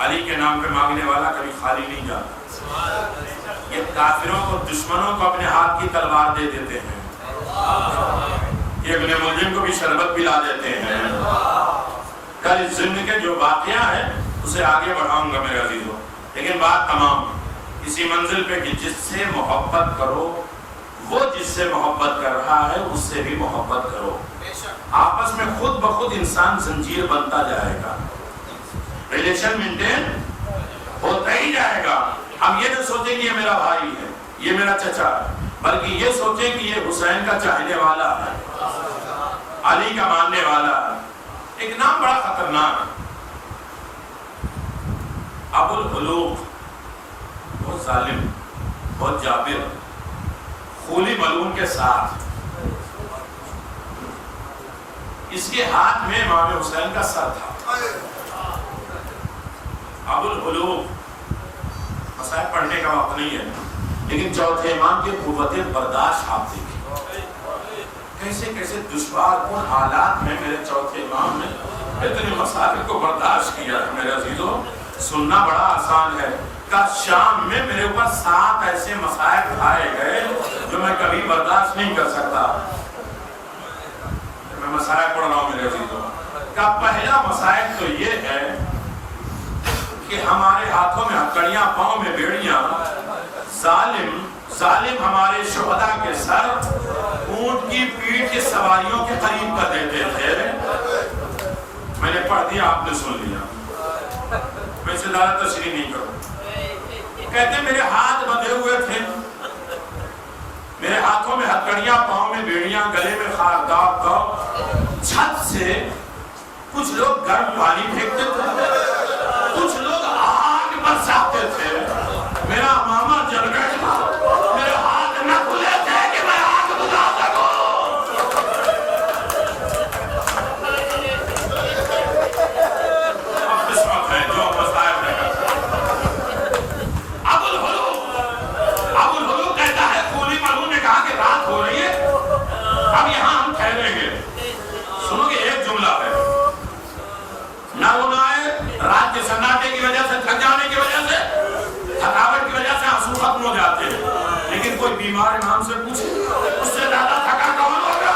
علی کے نام پہ مانگنے والا کبھی خالی نہیں جاتا. یہ کافروں کو، دشمنوں کو اپنے ہاتھ کی تلوار دے دیتے ہیں. یہ ابن ملجم کو بھی شربت پلا دیتے ہیں. کل اس ضمن کے جو واقعہ ہے اسے آگے بڑھاؤں گا میرے عزیزوں. لیکن بات تمام اسی منزل پہ کہ جس سے محبت کرو، وہ جس سے محبت کر رہا ہے اس سے بھی محبت کرو. آپس میں خود بخود انسان زنجیر بنتا جائے گا، ریلیشن مینٹین ہوتا ہی جائے گا. ہم یہ نہ سوچیں کہ یہ میرا بھائی ہے، یہ میرا چچا ہے، بلکہ یہ سوچیں کہ یہ حسین کا چاہنے والا ہے، علی کا ماننے والا ہے. ایک نام بڑا خطرناک ہے، ابو الحلوق. بہت ظالم، بہت جابر، خولی ملعون کے ساتھ. اس کے ہاتھ میں امام حسین کا سر تھا. ابو الحلوق. مسائل پڑھنے کا وقت نہیں ہے، لیکن چوتھے امام کی قوت برداشت آپ دیکھیں کیسے کیسے دشوار کن حالات میں میرے چوتھے امام نے اتنے مسائل کو برداشت کیا ہے. میرے عزیزوں، سننا بڑا آسان ہے. کا شام میں میرے اوپر 7 ایسے مسائل اٹھائے گئے جو میں کبھی برداشت نہیں کر سکتا. میں مسائل پڑھ رہا ہوں میرے عزیزوں. کا پہلا مسائل تو یہ ہے کہ ہمارے ہاتھوں میں ہتھکڑیاں، پاؤں میں بیڑیاں. ظالم ہمارے شہداء کے سر اونٹ کی پیٹھ کے سواریوں کے قریب کر دیتے تھے. میں نے پڑھ دیا، آپ نے سن لیا، میں اسے زیادہ تشریح نہیں کروں. کہتے میرے ہاتھ بندھے ہوئے تھے، میرے ہاتھوں میں ہتھکڑیاں، پاؤں میں بیڑیاں، گلے میں خاردار تھا. چھت سے کچھ لوگ گرم پانی پھینکتے تھے، کچھ لوگ آگ برساتے تھے. میرا ماما جل گیا تھا، میرے ہاتھ نہ کھلے تھے کہ میں آگ بجھا سکوں. اب قسمت ہے جو مسائل ہے. ابو الحلوق کہتا ہے، خولی ملعون نے کہا کہ رات ہو رہی ہے، اب یہاں ہم ٹھہریں گے. سنو گے، ایک جملہ ہے، نہ رونا ہے. رات کے سناٹے کی وجہ سے، تھک جانے کی وجہ سے، تھکاوٹ کی وجہ سے آنسو ختم ہو جاتے ہیں. لیکن کوئی بیمار امام سے پوچھے اس سے زیادہ تھکا کون ہوگا؟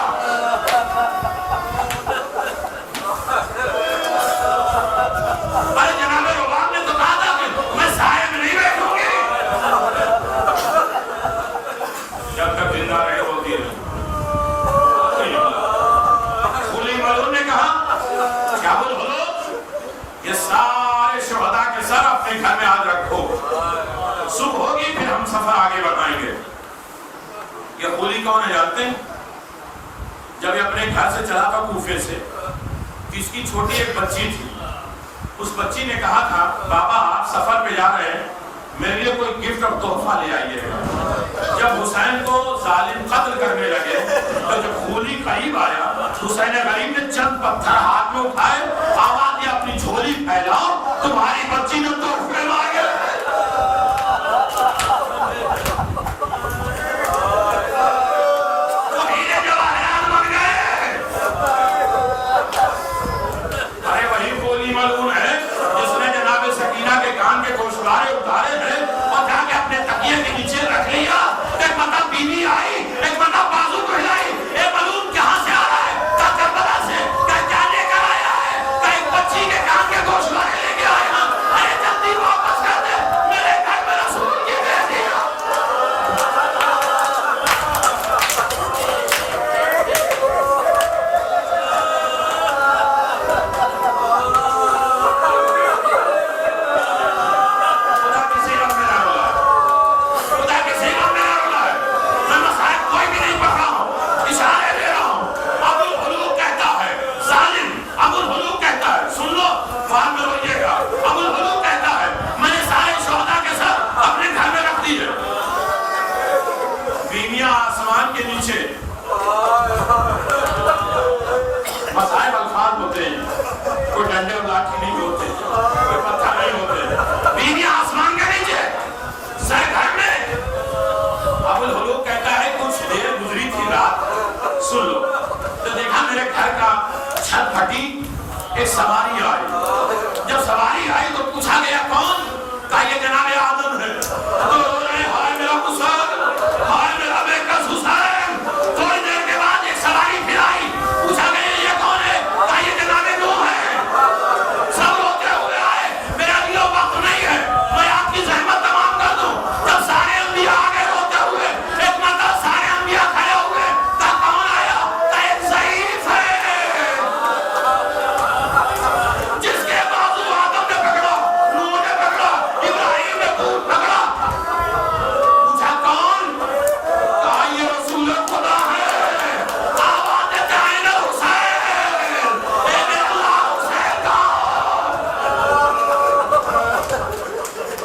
ارے جناب رباب نے تو کہا تھا کہ میں سائے میں نہیں بیٹھوں گی جب تک زندہ رہے. ہوتی ہے. خولی ملعون نے کہا کیا بولو، یہ سارے شہداء کے سر اپنے گھر میں آج رکھو، صبح ہوگی پھر ہم سفر آگے بڑھائیں گے. یہ خولی کون ہے جانتے ہیں؟ جب یہ اپنے گھر سے چلا تھا کوفے سے، اس کی چھوٹی ایک بچی تھی. اس بچی نے کہا تھا، بابا آپ سفر پہ جا رہے ہیں، میرے لیے کوئی گفٹ اور تحفہ لے آئیے گا. جب حسین کو ظالم قتل کرنے لگے تو جب خولی قریب آیا، حسین غریب نے چند پتھر ہاتھ میں اٹھائے، آواز دیا اپنی جھولی پھیلاؤ، تمہاری بچی نے تحفے مانگے. ارے وہی خولی ملعون ہے جس نے جناب سکینہ کے کان کے گوشوارے اتارے ہیں اور جا کے اپنے تکیے کے نیچے رکھ لیا. ایک مطلب بیوی آئی، ایک مطلب بازو کو ہلائی. اے ملعون کہاں سے آ رہا ہے؟ کہا کربلا سے. کہا کیا لے کر آیا ہے؟ کہا ایک بچی کے کان کے گوشوارے لے کے آیا. ارے جلدی ایک سواری آئی. جب سواری آئی تو پوچھا گیا کون؟ کہا یہ جناب آدم ہے. تو رو رہے ہائے میرا حسین، ہائے میرا بیٹا حسین. تھوڑی دیر کے بعد ایک سواری پھر آئی. پوچھا گیا یہ کون ہے؟ کہا یہ جناب نوح ہے. سب روتے ہوئے آئے. میرا لیے وقت نہیں ہے، میں آپ کی زحمت تمام کر دوں. جب سارے انبیاء آگے روتے ہوئے، ایک مرتبہ سارے انبیاء کھڑے ہوئے. کہا کون آیا؟ کہا ایک ضعیف ہے جس کے بازو آدم نے پکڑا، نوح نے پکڑا، ابراہیم نے پکڑا. پوچھا کون؟ کہا یہ رسول خدا ہے. آواز دیتے ہیں نا حسین، اے میرے اللہ حسین کا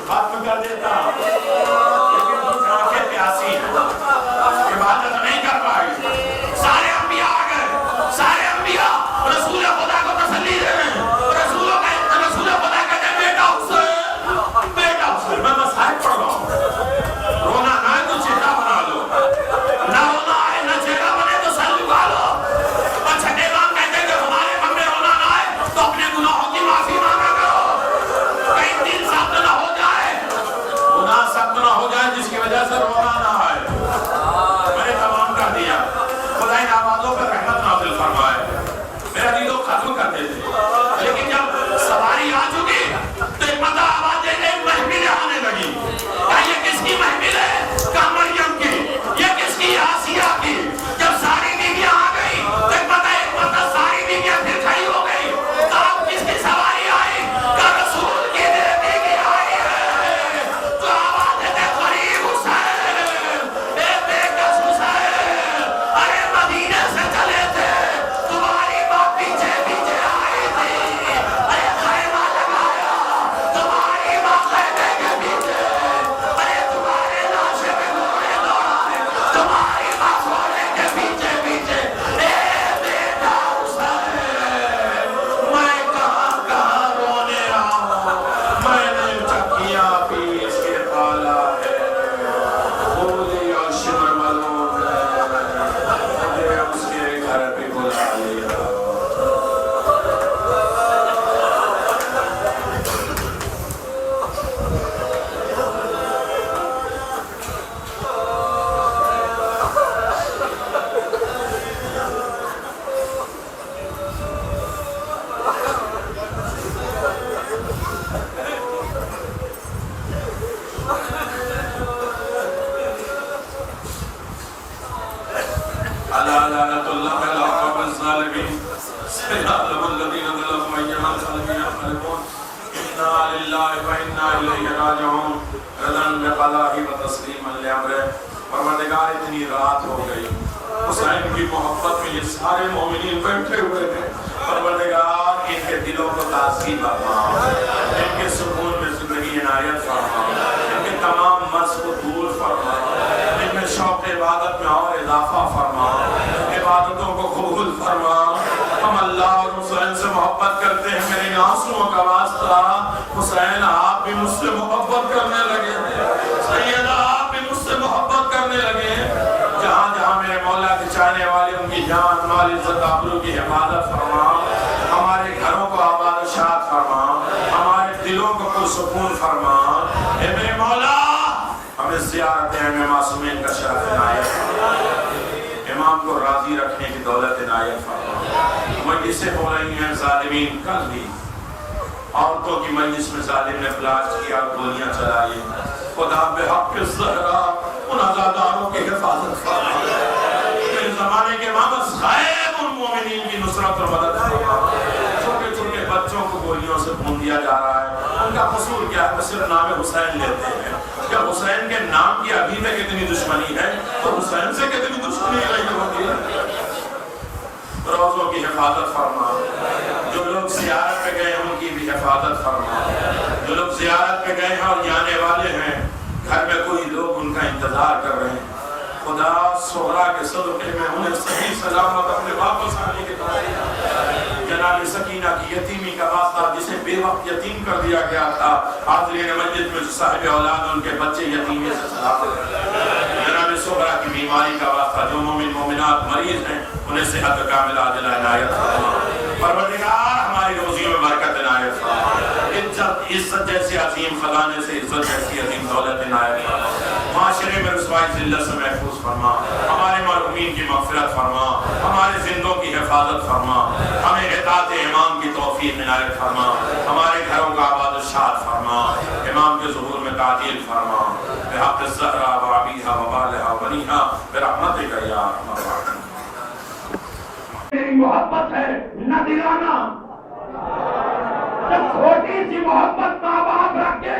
ختم کر دیتا. لیکن کچھ آنکھیں پیاسی ہیں، عبادت نہیں کر پائی. سارے انبیاء آ گئے، سارے انبیاء رسول خدا کو تسلی دے رہے ہیں. رسول خدا کہتے ہیں بیٹا حسین، بیٹا حسین. میں مصائب پڑھ رہا ہوں. رونا نہ ہے تو چہرہ بنا لو، نہ رونا ہے نہ چہرہ بنے تو سر جھکا لو. اور چھٹے امام کہتے ہیں کہ ہمارے من میں رونا نہ ہے تو اپنے گناہوں کی معافی مانگا کرو. کہیں دل سخت نہ ہو جائے، گناہ سخت نہ ہو جائے جس کی وجہ سے رونا نہ آئے. میں نے تمام کر دیا. خدا ان آوازوں پر رحمت نازل فرمائے. میرا دل کو ختم کر دیتے. لیکن جب سواری آ چکی تو ایک مرتبہ آواز دینے محمل آنے لگی. کہا یہ کس کی محمل ہے؟ کہا مریم کی. یہ کس کی؟ آسیہ کی. جب ساری بیویاں آ گئی تو ایک مرتبہ ساری بیویاں پھر کھڑی ہو گئی. کہا کس کی سواری آئی؟ کہا رسول کی بیٹی کی آئی ہے. جو آواز دیتے قریب حسین، اے بیکس حسین، ارے مدینے سے چلے تھے، تمہاری ماں پیچھے پیچھے آئی تھی. ارے خیمہ لگایا، تمہاری ماں خیمے کے پیچھے. ارے تمہارے لاشے پہ گھوڑے دوڑائے، تمہاری ماں گھوڑے کے پیچھے پیچھے. اے بیٹا حسین، میں کہاں کہاں رونے آؤں. میں نے چکیاں پیس کے پالا ہے، بولی اور شمر ملون ہے، مجھے اس کے گھر پہ بلا لیا. لعنة الله على القوم الظالمين سيعلم الذين ظلموا أي منقلب ينقلبون. إنا لله وإنا إليه راجعون. رضا بقضائه وتسليما لأمره. پروردگار اتنی رات ہو گئی، حسین کی محبت میں یہ سارے مومنین بیٹھے ہوئے ہیں. پروردگار ان کے دلوں کو تاثیر فرما، ان کے سکون میں زندگی عنایت فرما، ان کے تمام مرض کو دور فرما، ان میں شوق عبادت میں اور اضافہ فرما، عبادتوں کو قبول فرما. ہم اللہ اور حسین سے محبت کرتے ہیں. میرے آنسوؤں کا واسطہ حسین آپ بھی مجھ سے محبت کرنے لگے. سیدہ آپ بھی مجھ سے محبت کرنے لگے. جہاں جہاں میرے مولا کے چاہنے والے ان کی جان مال عزت آبرو کی حفاظت فرما. ہمارے گھروں کو آباد و شاد فرما، ہمارے دلوں کو پرسکون فرما. اے میرے مولا ہمیں زیارت ائمہ معصومین کا شرف عنایت فرما. امام کو راضی رکھنے کی دولت عنایت فرما. مجلسیں ہو رہی ہیں ظالمین، کل بھی عورتوں کی مجلس میں ظالم نے بلاسٹ کیا، گولیاں چلائی. خدا بحق الزہرا ان عزاداروں کی حفاظت فرما. میرے زمانے کے مابس غائب ان مومنین کی نصرت اور مدد فرما. چھوٹے چھوٹے بچوں کو گولیوں سے خون دیا جا رہا ہے. ان کا قصور کیا ہے؟ صرف نام حسین لیتے ہیں. کیا حسین کے نام کی ابھی تک اتنی دشمنی ہے تو حسین سے کتنی دشمنی نہیں ہوتی ہے؟ روزوں کی حفاظت فرما. جو لوگ زیارت پہ گئے ہیں ان کی بھی حفاظت فرما. جو لوگ زیارت پہ گئے ہیں اور جانے والے ہیں، گھر میں کوئی لوگ ان کا انتظار کر رہے ہیں، خدا سہرا کے صدقے میں انہیں صحیح سلامت اپنے واپس آنے کے بعد. جناب سکینہ کی یتیمی کا واسطہ، جسے بے وقت یتیم کر دیا گیا تھا، حاضرین مسجد میں صاحب اولاد ان کے بچے یتیمی سے سلامت. جناب سہرا کی بیماری کا واسطہ، جو مومن مومنات مریض ہیں انہیں صحت کاملہ عاجلہ عنایت فرما. پروردگار ہماری روز عزت جیسے عظیم خزانے سے عزت جیسی عظیم دولت عنایت فرما، معاشرے میں رسوائی ذلت سے محفوظ فرما، ہمارے مرحومین کی مغفرت فرما، ہمارے زندوں کی حفاظت فرما، ہمیں اطاعت امام کی توفیق عنایت فرما، ہمارے گھروں کا آباد و شاد فرما، امام کے ظہور میں تعجیل فرما، بحق الزہرا و ابیہا و بالہا و بنیہا برحمتک یا ارحم الراحمین۔ میری محبت ہے نہ دلانا، جب چھوٹی سی محبت ماں باپ رکھ کے